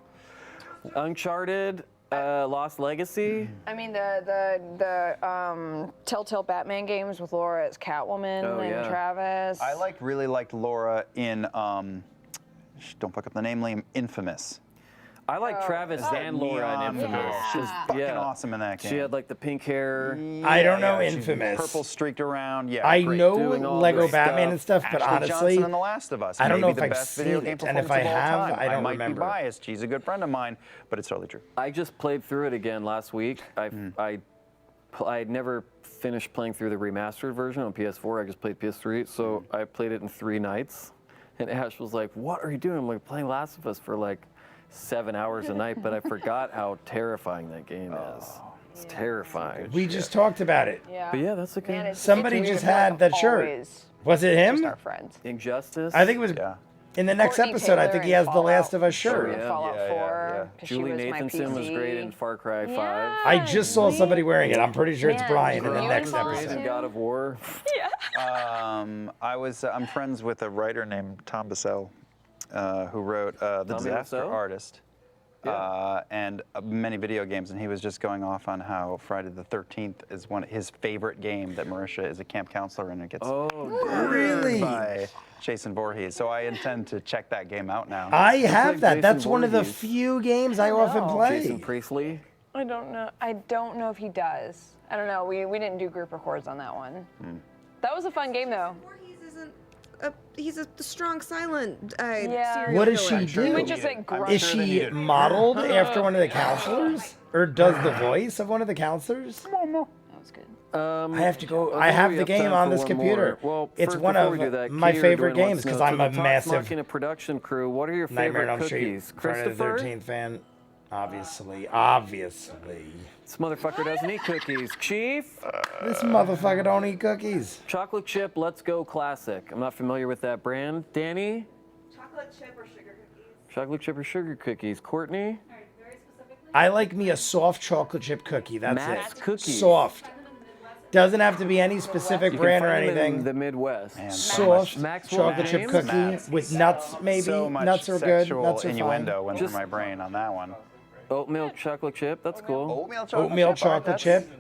Uncharted, Lost Legacy. I mean, the Telltale Batman games with Laura as Catwoman Oh, and yeah. Travis. I really liked Laura in, don't fuck up the name, Liam, Infamous. I like Travis and Laura in Neon Infamous. girl. She was fucking Yeah. awesome in that game. She had like the pink hair. I don't know she's Infamous. Purple streaked around. Yeah, I great. know Doing all Lego this Batman and stuff, but Ashley honestly, Johnson in The Last of Us. I don't know Maybe if the I've best video seen game it, and if performance I of all have, time. I don't might remember. be biased. She's a good friend of mine, but it's totally true. I just played through it again last week. I'd never finished playing through the remastered version on PS4. I just played PS3, so I played it in 3 nights. And Ash was like, "What are you doing?" I'm like, "Playing Last of Us for like 7 hours a night," but I forgot how terrifying that game is. It's terrifying. we just talked about it. Yeah. But yeah, that's okay. Man, Somebody it's just weird, had like, that shirt. always Was it Just him? our friends. Injustice. I think it was Yeah. in the next Courtney episode. I Taylor think he in has the Last of Us Fallout, shirt. yeah. Fallout Yeah, 4. 'cause she Julie was my Nathanson was PC. great in Far Cry 5. Yeah. I just saw somebody wearing it. I'm pretty sure it's Man, Brian in the you next and Paul Great episode. in God of War. I'm friends with a writer named Tom Bissell, who wrote The Tommy Disaster Wiseau? Artist. And many video games, and he was just going off on how Friday the 13th is his favorite game, that Marisha is a camp counselor and it gets Really? by Jason Voorhees. So I intend to check that game out now. I have like that. Jason That's one of the Voorhees. few games I often play. Jason Priestley. I don't know. I don't know if he does. I don't know. We didn't do group records on that one. That was a fun game though. Voorhees isn't he's a strong silent Yeah. serial What does killer. she do? We just like grunt. Is she modeled after one of the counselors? Or does the voice of one of the counselors? That was good. I have to go. I I think have we the have game time on for this one computer. more. Well, It's first, one before of we do that, my Kier favorite doing games what's because known I'm for a the Talks massive Machina production crew. What are your Nightmare favorite on Elm Street, cookies? Friday the Christopher? 13th fan. Obviously. This motherfucker doesn't eat cookies. Chief? This motherfucker don't eat cookies. Chocolate chip Let's Go Classic. I'm not familiar with that brand. Danny? Chocolate chip or sugar cookies? Chocolate chip or sugar cookies. Courtney? Very specifically. I like me a soft chocolate chip cookie. That's Matt's it. Cookies. Soft. Doesn't have to be any specific You brand or can find them in anything. the Midwest. Soft Maxwell chocolate chip James? cookie with nuts, maybe. So much Nuts are good. sexual Nuts are innuendo fine. went through my brain on that one. Oatmeal chocolate chip. That's cool. Oatmeal chocolate Oatmeal chip, all right, chocolate that's- chip.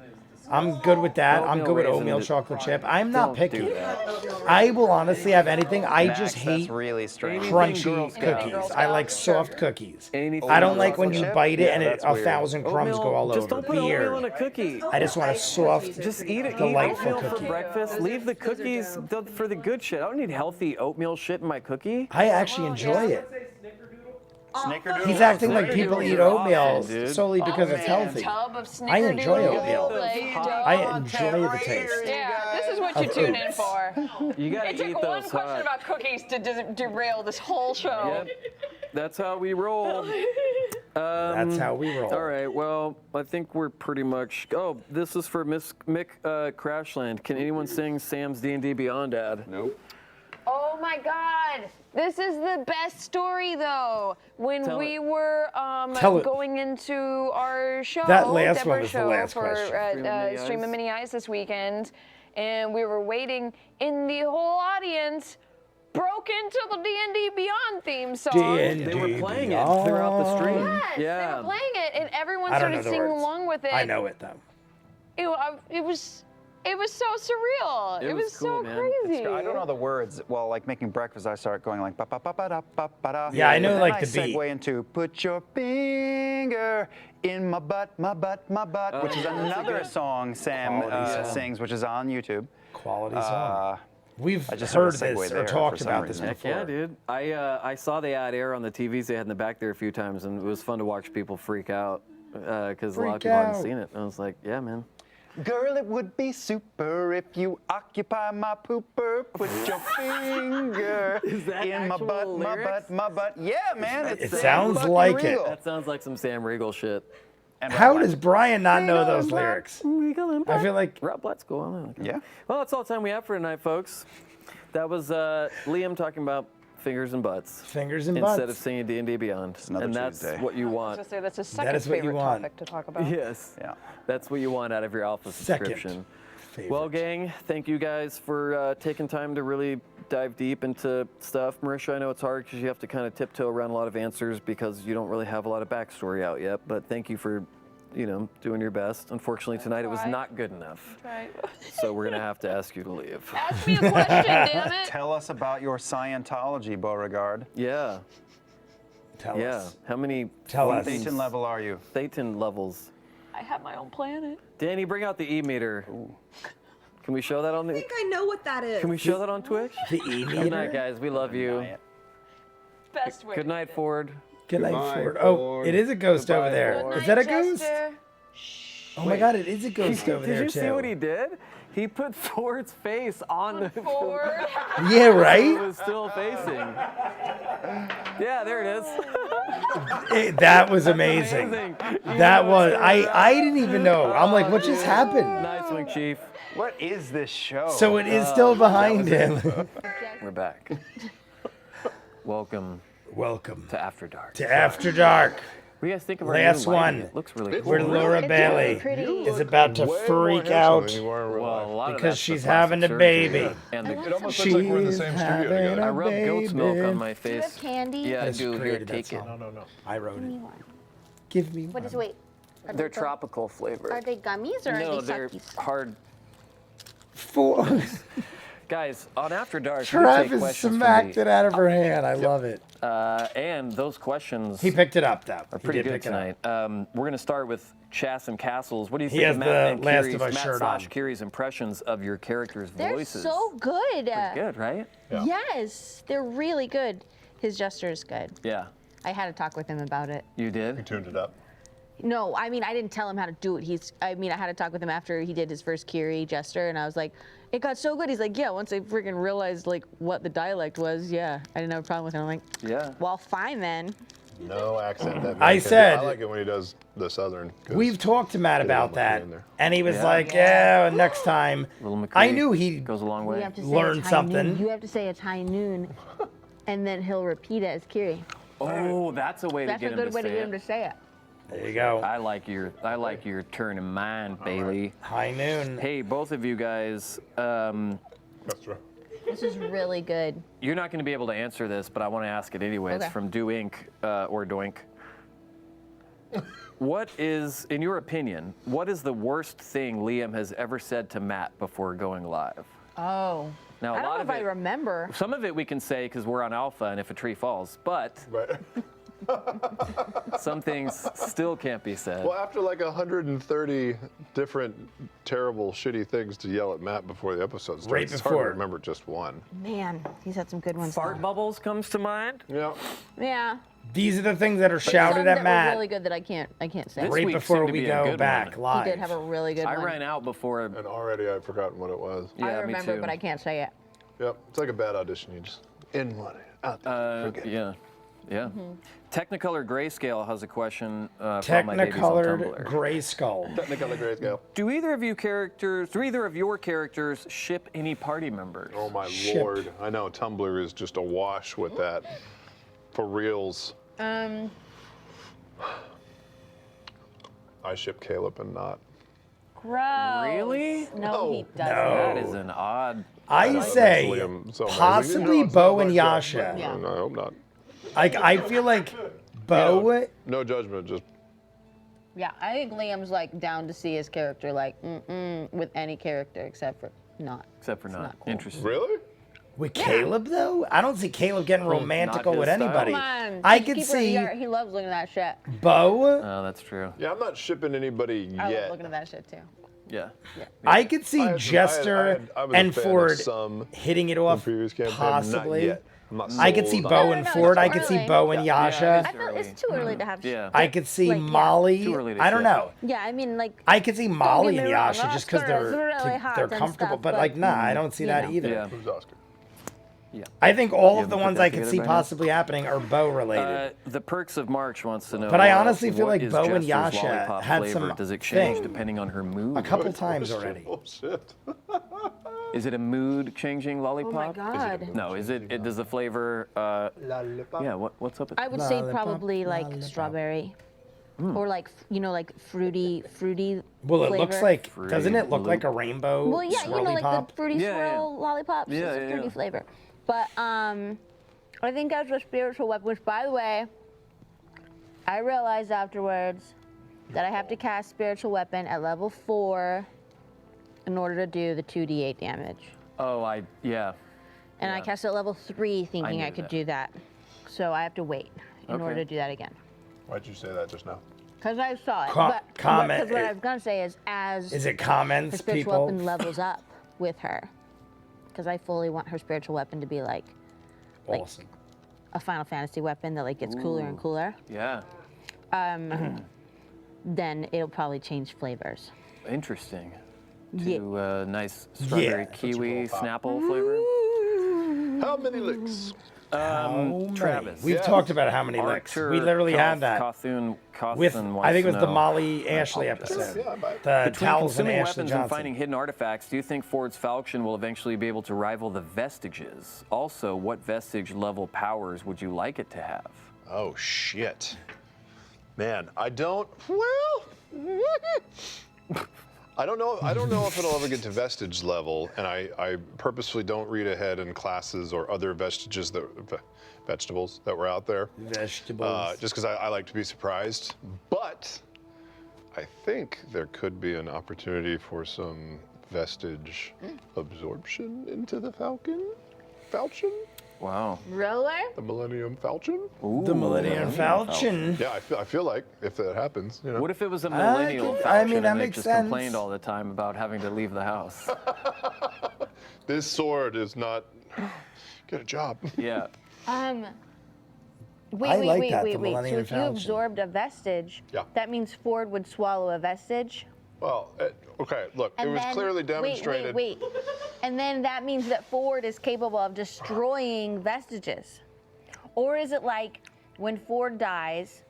I'm good with that. I'm Oatmeal good with raisin oatmeal d- chocolate chip. I'm not Don't picky. do that. I will honestly have anything. I Max, just that's hate really strange. Anything Girl crunchy Scout. cookies. I like soft cookies. Anything I don't like chocolate when you chip? bite it Yeah, and that's a weird. 1,000 crumbs go all Just over. don't put oatmeal in Weird. a cookie. I just want a soft. Just eat it. Eat Delightful oatmeal for cookie. breakfast. Leave the cookies for the good shit. I don't need healthy oatmeal shit in my cookie. I actually enjoy it. Snickerdoodle. He's acting like people eat oatmeal Awesome, dude. solely because it's healthy. Tub of I enjoy Snickerdoodle, oatmeal. like, I enjoy the taste. Yeah, this is what you tune in for. You gotta It took eat one those question hot. about cookies to derail this whole show. Yep. That's how we roll. That's how we roll. All right. Well, I think we're pretty much. Oh, this is for Mick Crashland. Can anyone sing Sam's D&D Beyond ad? Nope. Oh my God. This is the best story though. When Tell we it. were Tell it. going into our show, That last one Deborah's was the show last for question. Stream of Mini Eyes this weekend, and we were waiting, and the whole audience broke into the D&D Beyond theme song. D&D They were playing it Beyond. throughout the stream. Yes, Yeah. they were playing it, and everyone I don't know started the singing words. along with it. I know it though. It was so surreal. It It was was cool, so man. crazy. I don't know the words. While like making breakfast, I start going like ba ba ba ba da ba ba da. Yeah, I know, And like, then the I beat. segue into put your finger in my butt, which is another song Sam Quality song. sings, which is on YouTube. Quality song. We've I just sort heard of this segued or there talked for some about this reason. before. Yeah, dude. I saw the ad air on the TVs they had in the back there a few times, and it was fun to watch people freak out because a lot of Freak people hadn't out. seen it. And I was like, yeah, man. Girl, it would be super if you occupy my pooper. Put your finger that in my actual butt, lyrics? my butt. Yeah, man. It's It Sam sounds fucking like it. Riegel. That sounds like some Sam Riegel shit. And How Rob does Brian not know those lyrics? I feel like Rob Blatt's cool. Yeah. Well, that's all the time we have for tonight, folks. That was Liam talking about fingers and butts. Fingers and instead butts. of singing D&D Beyond. another And that's Tuesday. what you I was want. gonna say that's his second is what you favorite want. topic to talk about. Yes. Yeah. That's what you want out of your alpha Second subscription. favorite. Well, gang, thank you guys for taking time to really dive deep into stuff. Marisha, I know it's hard because you have to kind of tiptoe around a lot of answers because you don't really have a lot of backstory out yet. But thank you for, doing your best. Unfortunately, tonight it was not good enough. Right. So we're gonna have to ask you to leave. Ask me a question, damn it. Tell us about your Scientology, Beauregard. Yeah. Tell Yeah. us. How many Tell What us. Thetan level are you? Thetan levels? I have my own planet. Danny, bring out the e-meter. Can we show that on I the? think I know what that is. Can we show that on Twitch? The Good night, e-meter. guys. We love you. Best way. Good night, Ford. Good night, Goodbye, Ford. Oh, Ford. it is a ghost over there. Good Is night, that a ghost? Jester. Oh my God, it is a ghost over Did there you too. see what he did? He put Ford's face on the Ford. Yeah, It right. was still facing. Yeah, there it is. That was amazing. Amazing. That was. I didn't even know. I'm like, what just happened? Nice one, Chief. What is this show? So it is still behind him. We're back. Welcome Welcome to After Dark. to After Dark, What do you guys think of our Last new lighting? one. It looks really cool. where Laura Bailey is about to freak out Well, a lot of because that's she's the plastic having a surgery. baby. And the, It almost She's looks like we're in the same studio having together. a I rub goat's milk on my Do you face. have candy? Yeah, I Just do. Here, created that take it. song. No. I wrote Give me it. one. Give me What is, one. wait. Are They're they gu- tropical flavor. Are they gummies or No, are they they're suckies? hard. Four. Guys, on After Dark, we take Travis questions smacked from it out of her hand. I love it. and those questions He picked it up though. are He pretty did good pick it up. tonight. We're going to start with Chass and Castles. What do you He think has of the Matt Last and of Us shirt on. Kiri's impressions of your characters' They're voices? so good. Good, right? Yes, they're really good. His gesture is good. Yeah. I had to talk with him about it. You did? Tuned it up. No, I mean, I didn't tell him how to do it. I had to talk with him after he did his first Kiri gesture, and I was like, it got so good. He's like, yeah, once I freaking realized like what the dialect was, yeah, I didn't have a problem with it. I'm like, Yeah. well, fine then. No accent. That I man can do. said- I like it when he does the southern. 'cause We've talked to Matt Get a about little that, in there. and he was Yeah. like, "Yeah, next time." Little McCree I knew he goes a long way. You have to say Learn it's high noon. something. You have to say it's high noon, and then he'll repeat it as Kiri. Oh, that's a way That's to a get him good to way to say get him it. to say it. There you go. I like your turn of mind, Bailey. High noon. Hey, both of you guys, That's true. This is really good. you're not going to be able to answer this, but I want to ask it anyway. It's Okay. from Do Inc. Or Doink. What is, in your opinion, what is the worst thing Liam has ever said to Matt before going live? Oh. Now, a I don't lot know of if I it- remember. Some of it we can say because we're on alpha and if a tree falls, but Right. some things still can't be said. Well, after like 130 different terrible, shitty things to yell at Matt before the episode starts, Right it's hard to before. remember just one. Man, he's had some good ones. Fart though. bubbles comes to mind. Yeah. Yeah. These are the things that are Some shouted that at were Matt really good that I can't say. This right week before seemed to we be a go good back one. live. He did have a really good I one. ran out before. And already I've forgotten what it was. Yeah, I me remember, too. but I can't say it. Yep. It's like a bad audition. You just in one, out there. Forget. Yeah, yeah. Mm-hmm. Technicolor Grayscale has a question from my babies on Technicolored Tumblr. gray skull. Technicolor grayscale. Do either of your characters ship any party members? Oh my Ship. lord. I know Tumblr is just awash with that. For reals. I ship Caleb and not. Gross. Really? No, he doesn't. That is an odd. I That say makes Liam so amazing. possibly No, it's Bo not and my Yasha. job. Yeah. No, I hope not. I feel like Bo. No judgment, just Yeah, I think Liam's like down to see his character like with any character except for not. Except for not. not cool. Interesting. really? With Caleb though, I don't see Caleb getting romantical his with style. anybody. Come on, I keep could it in the see yard. He loves looking at that shit. Bo. Oh, that's true. Yeah, I'm not shipping anybody I yet. love looking at that shit too. Yeah. I could see I had some- Jester I was a and fan of Ford some hitting it in off. previous campaign, Possibly. Not yet. I'm not I could see sold Bo on No, and no, Ford. it's I too could see early. Bo and Yeah, Yasha. I feel it's too early to have. Yeah. I could see Like, yeah. Molly. Too early to I don't ship. know. Yeah, I mean like. I could see Molly get and me wrong, Yasha just because Oscar is really hot they're and comfortable. stuff, but but, like, nah, I don't see you that know. either. Yeah. Who's Oscar? Yeah. I think all You of the haven't put ones that I could together see by now? possibly happening are Bo related. The Perks of March wants to know. But I honestly feel what like is Bo and Jester's Yasha lollipop had flavor? some Does it change thing depending on her mood? a couple times already. Oh shit. Is it a mood-changing lollipop? God. No, is it? Does the flavor? Lollipop. Yeah. What's up? I would say Lollipop, probably like lollipop. strawberry, or like like fruity. Well, it looks flavor. like, doesn't it look like a rainbow Well, yeah, swirly like pop? the fruity Yeah, yeah. swirl lollipops. Yeah, it's a yeah, fruity yeah. flavor. But I think as a spiritual weapon, which by the way, I realized afterwards that I have to cast spiritual weapon at level 4 in order to do the 2d8 damage. Oh, yeah. And I Yeah. cast it at level 3 thinking I knew could that. do that. So I have to wait in order Okay. to do that again. Why'd you say that just now? Because I saw it. Co- but comment- Because what I was going to say is Is it the comments, spiritual people? weapon levels up with her. Because I fully want her spiritual weapon to be like Awesome. a Final Fantasy weapon that like gets cooler and cooler. Yeah. Then it'll probably change flavors. Interesting. Yeah. To nice strawberry kiwi Snapple flavor. How many licks? Travis. We've talked about how many licks. Archer, We literally had that Cawthon with, wants I think it was to the know, Molly Ashley episode. Yeah, I might. The between Towels and consuming Ashley weapons and Johnson. finding hidden artifacts, do you think Ford's Falchion will eventually be able to rival the Vestiges? Also, what Vestige level powers would you like it to have? Oh shit, man! I don't. Well, I don't know. I don't know if it'll ever get to vestige level, and I purposefully don't read ahead in classes or other vestiges vegetables that were out there. Vegetables. Just because I like to be surprised. But I think there could be an opportunity for some vestige absorption into the Falchion. Wow. Really? The Millennium Falchion. The Millennium Falchion. Yeah, I feel like if that happens, you know. What if it was a millennial I Falchion mean, that and they makes just sense. complained all the time about having to leave the house? This sword is not. Get a job. Yeah. Wait, I wait, like wait, that, wait, the wait. So Millennium if you Falchion. absorbed a vestige, Yeah. that means Ford would swallow a vestige. Well, okay. Look, it And was then- clearly demonstrated. Wait. And then that means that Ford is capable of destroying vestiges. Or is it like when Ford dies,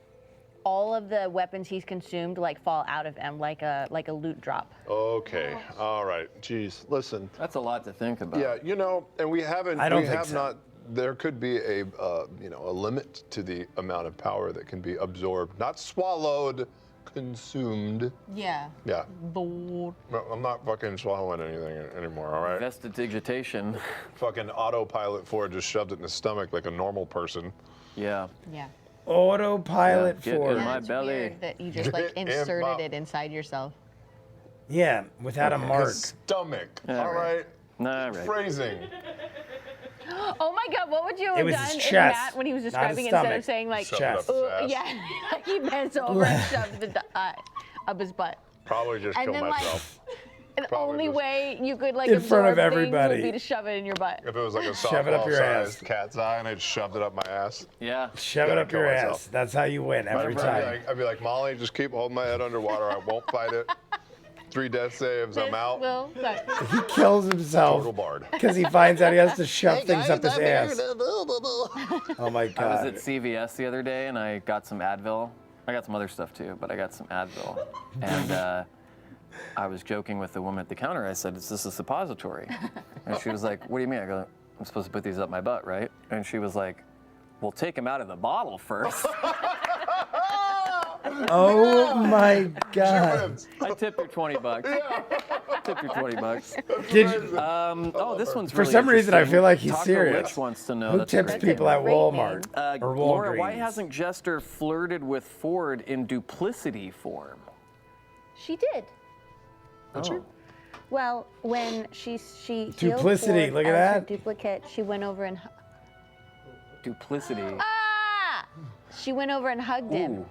all of the weapons he's consumed like fall out of him like a loot drop? Okay. All right. Jeez. Listen. That's a lot to think about. Yeah. You know, and we haven't. I don't we think have so. not. There could be a a limit to the amount of power that can be absorbed, not swallowed, consumed. Yeah. Yeah. Bored. No, I'm not fucking swallowing anything anymore. All right. Vestidigitation. Fucking autopilot Ford just shoved it in his stomach like a normal person. Yeah. Yeah. Autopilot Get in for. my It's belly. weird that you just like In my- inserted it inside yourself. Yeah, without a mark. His stomach. Yeah, all right. right. Nah, right. Phrasing. Oh my God! What would you It have was done his if chest, Matt, when he was not his describing, instead stomach. of saying like, Shove it up his ass. yeah, like he bends over and shoves the up his butt. Probably just And kill then, like, myself. The Probably only just- way you could like In front of absorb things everybody. would be to shove it in your butt. If it was like a Shove it up your ass. softball-sized cat's eye and I just shoved it up my ass. Yeah. Shove it Gotta up your kill ass. myself. That's how you win every time. I'd be like, Molly, just keep holding my head underwater. I won't fight it. 3 death saves, I'm out. Well, but He kills himself Total bard. because he finds out he has to shove things up his ass. Oh my I was God. at CVS the other day and I got some Advil. I got some other stuff too, but I got some Advil. And I was joking with the woman at the counter. I said, "Is this a suppository?" And she was like, "What do you mean?" I go, "I'm supposed to put these up my butt, right?" And she was like, "Well, take them out of the bottle first." Oh my God. I tipped her $20. Tipped her $20. Did you, Oh, this one's for really some reason, I interesting. feel like he's Taco serious. Witch wants to know. Who That's tips great. people at great Walmart or Laura, why Walgreens? hasn't Jester flirted with Ford in duplicity form? she did. Oh. Well, when she healed Duplicity, Ford look at as her that. duplicate, she went over and Duplicity. she went over and hugged him. Ooh.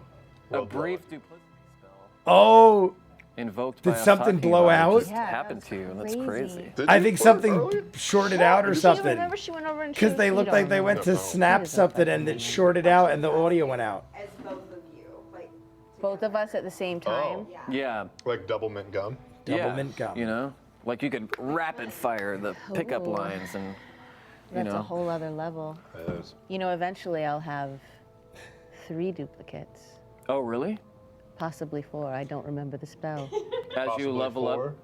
A brief duplicity spell Oh, invoked Did by us something talking blow about it out? just Yeah, that happened was to you, and that's crazy. crazy. Did I you think flirt something earlier? shorted out or She something. remember she went over and Because they you looked don't like they remember. went to snap something and it shorted out and the audio went out. As both of you, like Both of us at the same time. Oh, Yeah. like double mint gum. Double yeah. mint gum. You know, like you could rapid fire the pickup Ooh. lines, and you That's know. a whole other level. It is. You know, eventually I'll have 3 duplicates, Oh, really? possibly 4. I don't remember the spell. As you Possibly level 4. up.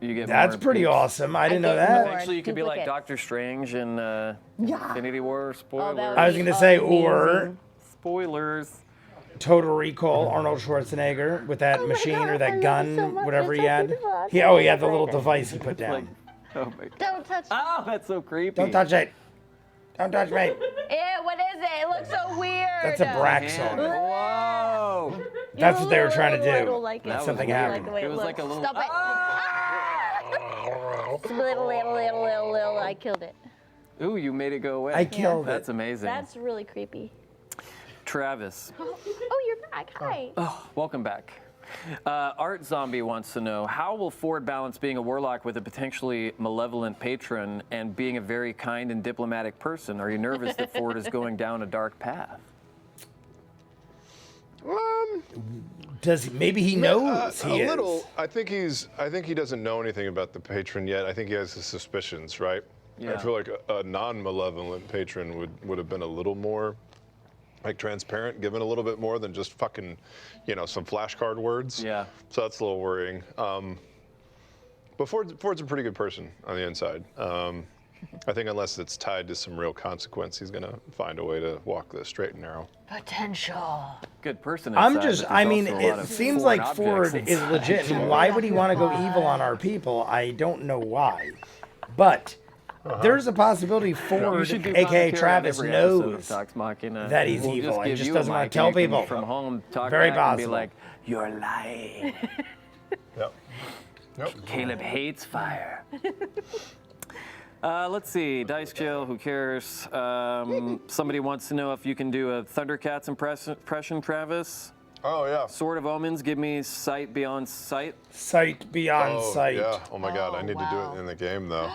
You get That's more pretty peeps. awesome. I didn't know get that. more. Actually, you could be like Duplicate. Doctor Strange in Infinity War. Spoilers. that I was would gonna be say, amazing. or Spoilers. Total Recall, Arnold Schwarzenegger with that machine or that gun, whatever he had. box. He had the little device he put down. Oh my god. Don't touch. Oh, that's so creepy. Don't touch it. Don't touch me. Ew, what is it? It looks so weird. That's a Brack Man. song. Whoa. That's what they were trying to I do. don't like it. That was Something weird. happened. The way It was looks. like a little. Stop it. Little. I killed it. Ooh, you made it go away. I killed That's it. amazing. That's really creepy. Travis. Oh, you're back. Hi. Welcome back. Art Zombie wants to know, how will Ford balance being a warlock with a potentially malevolent patron and being a very kind and diplomatic person? Are you nervous that Ford is going down a dark path? Maybe he knows he a is. little. I think he doesn't know anything about the patron yet. I think he has his suspicions, right? Yeah. I feel like a non-malevolent patron would have been a little more like transparent, given a little bit more than just fucking, some flashcard words. Yeah. So that's a little worrying. But Ford's a pretty good person on the inside. I think unless it's tied to some real consequence, he's gonna find a way to walk the straight and narrow. Potential. Good person. I'm inside, just, but there's I mean, also a lot it of seems foreign like objects Ford is inside. legit. And why would he want to go evil on our people? I don't know why. But there's a possibility You Ford, should do aka commentary on Travis, every episode of knows Talks Machina. that he's We'll evil and give just you a doesn't want mic to tell and you can people. from home. Talk Very back and be possible. like, you're lying. Yep. Caleb hates fire. Let's see. Dice Jail, who cares? Somebody wants to know if you can do a Thundercats impression, Travis. Oh yeah. Sword of Omens, give me sight beyond sight. Sight beyond sight. Yeah. Oh my God, I need to do wow. it in the game though,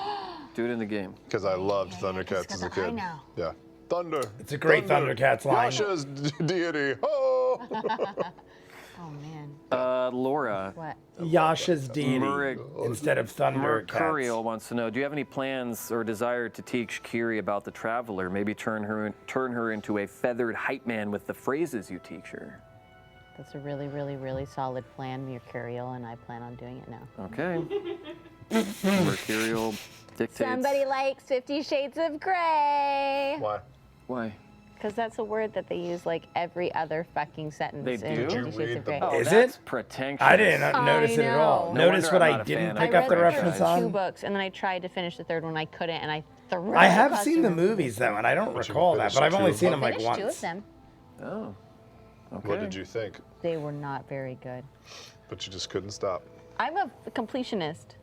Do it in the game. because I loved Thundercats as a kid. Yeah. Thunder. It's a great Thundercats line. Yasha's deity. Oh. Oh man. Laura. What? Yasha's deity Murik- instead of Mercurial Thundercats. wants to know, do you have any plans or desire to teach Kiri about the Traveler? Maybe turn her into a feathered hype man with the phrases you teach her. That's a really, really, really solid plan, Mercurial, and I plan on doing it now. Okay. Mercurial dictates. Somebody likes 50 Shades of Grey. Why? Why? Because that's a word that they use like every other fucking sentence They in do? 50 Shades of Grey. Oh, Is that's it? pretentious. I didn't notice it at all. know. No Notice wonder what I'm I not a didn't fan pick of up the the reference franchise. Two on. books, and then I tried to finish the third one. I couldn't, and I threw I it have across seen the room. movies though, and I don't But you recall that. finished But I've only two. seen them like Finished two of once. them. Oh. Okay. What did you think? They were not very good. But you just couldn't stop. I'm a completionist.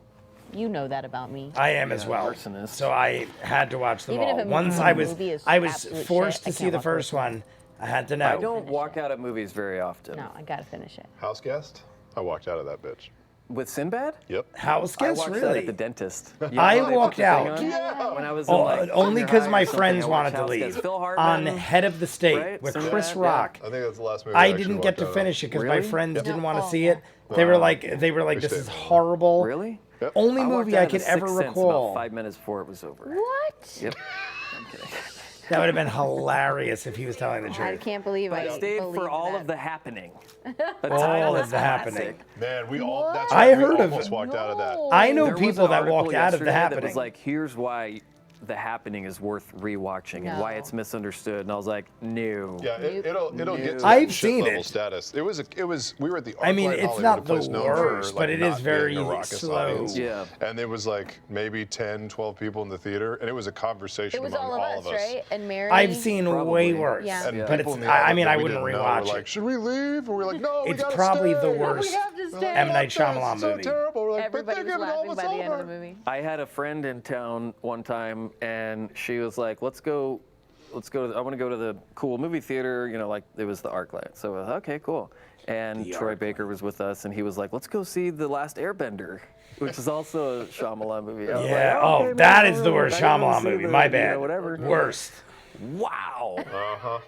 You know that about me. I am as Yeah, well. arsonist. So I had to watch them Even all. if a Once movie is I was absolute forced shit, I to see can't the walk away first from it. one. I had to know. I don't walk out of movies very often. No, I gotta finish it. House guest? I walked out of that bitch. With Sinbad? Yep. House I guest, walked out really? at the dentist. I when they put walked the thing out. on? Yeah. When I was in, like, Only junior because high my or something, friends I wanted watched to House leave. Guest. Phil On Hartman, Head of the State right? with Sinbad? Chris Yeah. Rock. I think that's the last movie I actually didn't walked get to out of. finish it because my Really? friends Yep. didn't want to Oh, see yeah. it. They were like, this stayed. is horrible. Really? Yep. Only I walked movie out I of The could ever Sixth Sense recall. About 5 minutes before it was over. What? Yep. I'm kidding. That would have been hilarious if he was telling the I truth. can't believe I I stayed believed for all that. of the happening. All of the happening. Man, we all. That's I right, we heard of almost it. walked out of that. I know There was people an that article walked out of the yesterday happening. That was like, here's why the happening is worth rewatching and why No. it's misunderstood. And I was like, no. Yeah, it'll get to I've that seen shit level it. status. It was we were at the I mean, ArcLight it's Hollywood, not a place the known for, worst, like, but it is not very being a raucous slow. audience. Yeah. And there was like maybe 10, 12 people in the theater, and it was a conversation It was among all of us, right? And Mary. I've seen Probably. way worse. Yeah. And But people it's, in the I audience mean, that I we wouldn't didn't know rewatch were like, it. should we leave? And we're like, no, we It's gotta probably stay. the We worst have to We're stay. like, M. Night "It's so Shyamalan movie." terrible. We're like, Everybody but was they're giving it laughing all by the end of the over. movie. I had a friend in town one time, and she was like, let's go to, I want to go to the cool movie theater, like it was the ArcLight. So I was, okay, cool. And Troy Baker was with us, and he was like, let's go see The Last Airbender, which is also a Shyamalan movie. I was Yeah. like, Oh, okay, that no, is no, the no, worst I didn't Shyamalan see movie. the, My bad. whatever. Worst. Wow. Uh-huh.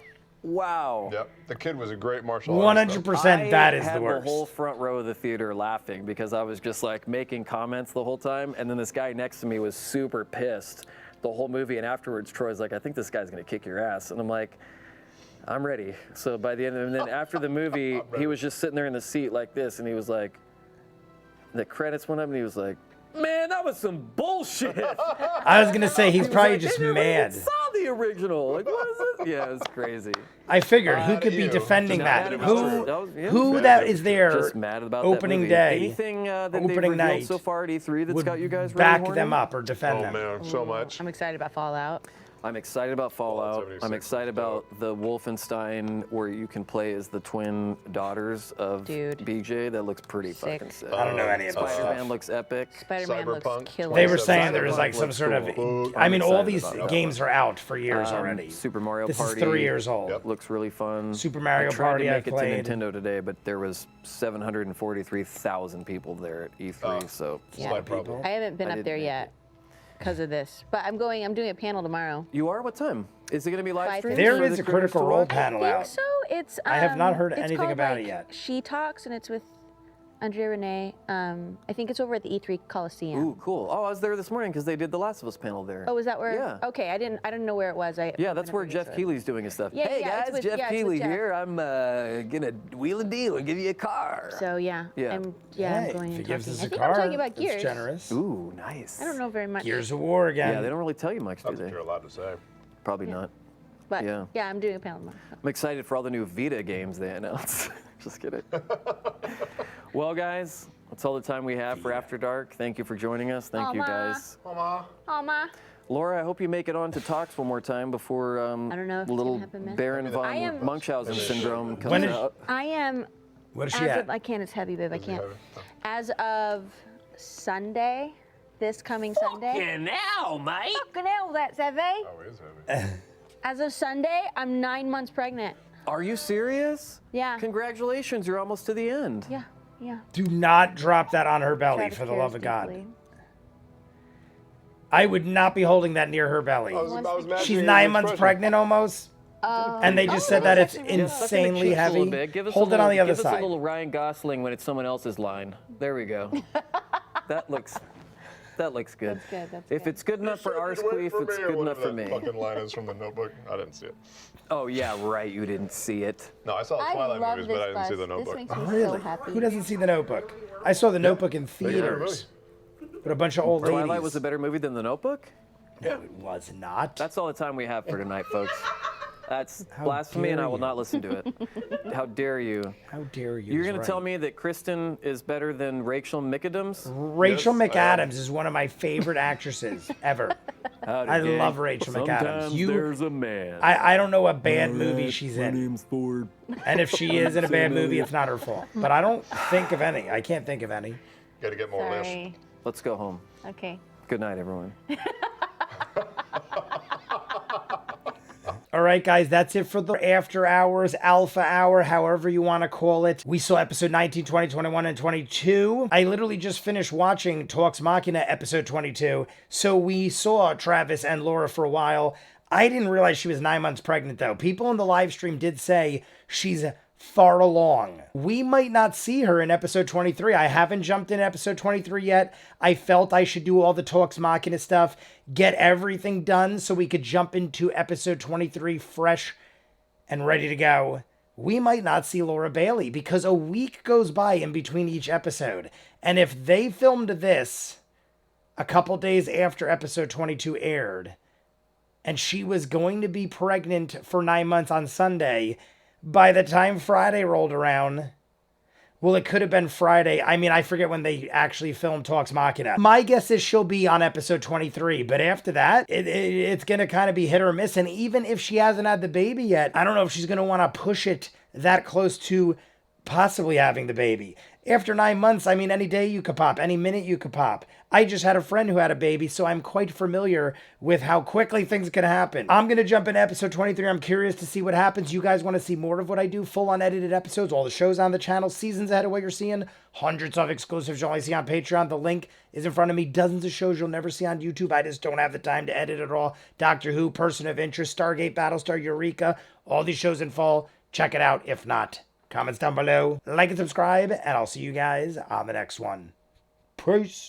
Wow. Yep. The kid was a great martial artist. 100%. That is I the had worst. the whole front row of the theater laughing because I was just like making comments the whole time, and then this guy next to me was super pissed the whole movie, and afterwards Troy's like, I think this guy's gonna kick your ass, and I'm like, I'm ready. So by the end, and then after the movie, he was just sitting there in the seat like this, and he was like, the credits went up, and he was like, "Man, that was some bullshit." I was gonna say he's probably like, just "They never even mad. saw the original. Like, what is it?" Yeah, it's crazy. I figured who Mad could at be you. defending Just that? mad at Who Yeah. who that is there Just mad about opening that movie. day, Anything that they've opening revealed night so far at E3 that's would got you guys really back horny? them up or defend Oh them? man, so much. I'm excited about Fallout. I'm excited about Fallout. 76 I'm excited about the Wolfenstein where you can play as the twin daughters of Dude. BJ. That looks pretty Sick. fucking sick. I don't know any of this Spider-Man stuff. looks epic. Spider-Man looks Cyberpunk killer. They were 27. saying there was like some Looks sort of. cool. I mean, all excited these about that games are out for years already. Super Mario This Party. is 3 years old. Yep. Looks really fun. Super Mario I tried Party to I make it played. to Nintendo today, but there was 743,000 people there at E3. So Yeah. My problem. I haven't been I up didn't there make yet because of this, but I'm doing a panel tomorrow. you are? What time? Is it going to be live streamed? There for is the a critics Critical to Role watch? panel I think out. so. It's. I have not heard it's anything called, about it like, yet. She Talks, and it's with Andrea Renee. I think it's over at the E3 Coliseum. Ooh, cool. Oh, I was there this morning because they did the Last of Us panel there. Oh, is that where? Yeah. Okay, I didn't know where it was. Yeah, that's where Jeff Keighley's doing his stuff. Yeah, Hey yeah, it's guys, with- Jeff yeah, it's with Keighley Jeff. here. I'm gonna wheel and deal and give you a car. So yeah. Yeah. I'm Hey, going if he and gives talking. us I a think car, I'm talking about that's Gears. generous. Ooh, nice. I don't know very much. Gears of War again. Yeah, they don't really tell you much, do That's what they? you're allowed to say. Probably not. But Yeah. yeah, I'm doing a panel tomorrow. I'm excited for all the new Vita games they announced. Just kidding. Well, guys, that's all the time we have for After Dark. Thank you for joining us. Thank you, Aw, Ma. guys. Aw, Ma. Laura, I hope you make it on to Talks one more time before I don't know if it's little gonna happen, man. Baron I von am- Munchausen syndrome comes When is- out. I am. What is As she at? of, I can't. It's heavy, babe. I can't. heavy? As of Sunday, this coming Sunday. now, mate. Fucking hell, that's heavy. Oh, it is heavy. As of Sunday, I'm 9 months pregnant. Are you serious? Yeah. Congratulations, you're almost to the end. Yeah. Yeah. Do not drop that on her belly, Travis for the cares love of God. deeply. I would not be holding that near her belly. I was imagining She's his 9 months expression. pregnant almost, and they just said that it's insanely heavy. Hold it on the other Give us a side. little Ryan Gosling when it's someone else's line. There we go. that looks good. That's good. That's If good. it's good enough for Sure, ours, could wait Queef, for it's me or good enough whatever for that me. Fucking line is from the Notebook. I didn't see it. Oh yeah, right. You didn't see it. No, I saw the I Twilight love movies, this but I didn't see bus. the Notebook. This makes me so Really? happy. Who doesn't see The Notebook? I saw The Notebook in They did a theaters, but a bunch of old Twilight ladies. was a better movie than The Notebook. No, it was not. That's all the time we have for tonight, folks. That's How blasphemy, and dare I will you. not listen to it. How dare you? How dare you? You're is going to right. tell me that Kristen is better than Rachel McAdams? Rachel Yes, I am. McAdams is one of my favorite actresses ever. Howdy, I gang. love Rachel McAdams. Sometimes You- there's a man. I don't know what bad movie she's in, name's Ford. and if she is in a bad movie, it's not her fault. But I don't think of any. I can't think of any. Got to get more lift. Sorry. Let's go home. Okay. Good night, everyone. All right, guys, that's it for the After Hours, Alpha Hour, however you want to call it. We saw episode 19, 20, 21, and 22. I literally just finished watching Talks Machina episode 22. So we saw Travis and Laura for a while. I didn't realize she was 9 months pregnant, though. People in the live stream did say she's far along. We might not see her in episode 23. I haven't jumped in episode 23 yet. I felt I should do all the Talks Machina stuff, get everything done so we could jump into episode 23 fresh and ready to go. We might not see Laura Bailey because a week goes by in between each episode. And if they filmed this a couple days after episode 22 aired, and she was going to be pregnant for 9 months on Sunday, by the time Friday rolled around, well, it could have been Friday. I mean, I forget when they actually filmed Talks Machina. My guess is she'll be on episode 23, but after that, it's going to kind of be hit or miss. And even if she hasn't had the baby yet, I don't know if she's going to want to push it that close to possibly having the baby. After 9 months, I mean, any day you could pop, any minute you could pop. I just had a friend who had a baby, so I'm quite familiar with how quickly things can happen. I'm going to jump into episode 23. I'm curious to see what happens. You guys want to see more of what I do? Full unedited episodes, all the shows on the channel, seasons ahead of what you're seeing, hundreds of exclusives you'll only see on Patreon. The link is in front of me. Dozens of shows you'll never see on YouTube. I just don't have the time to edit it all. Doctor Who, Person of Interest, Stargate, Battlestar, Eureka, all these shows in full. Check it out. If not, comments down below, like and subscribe, and I'll see you guys on the next one. Peace.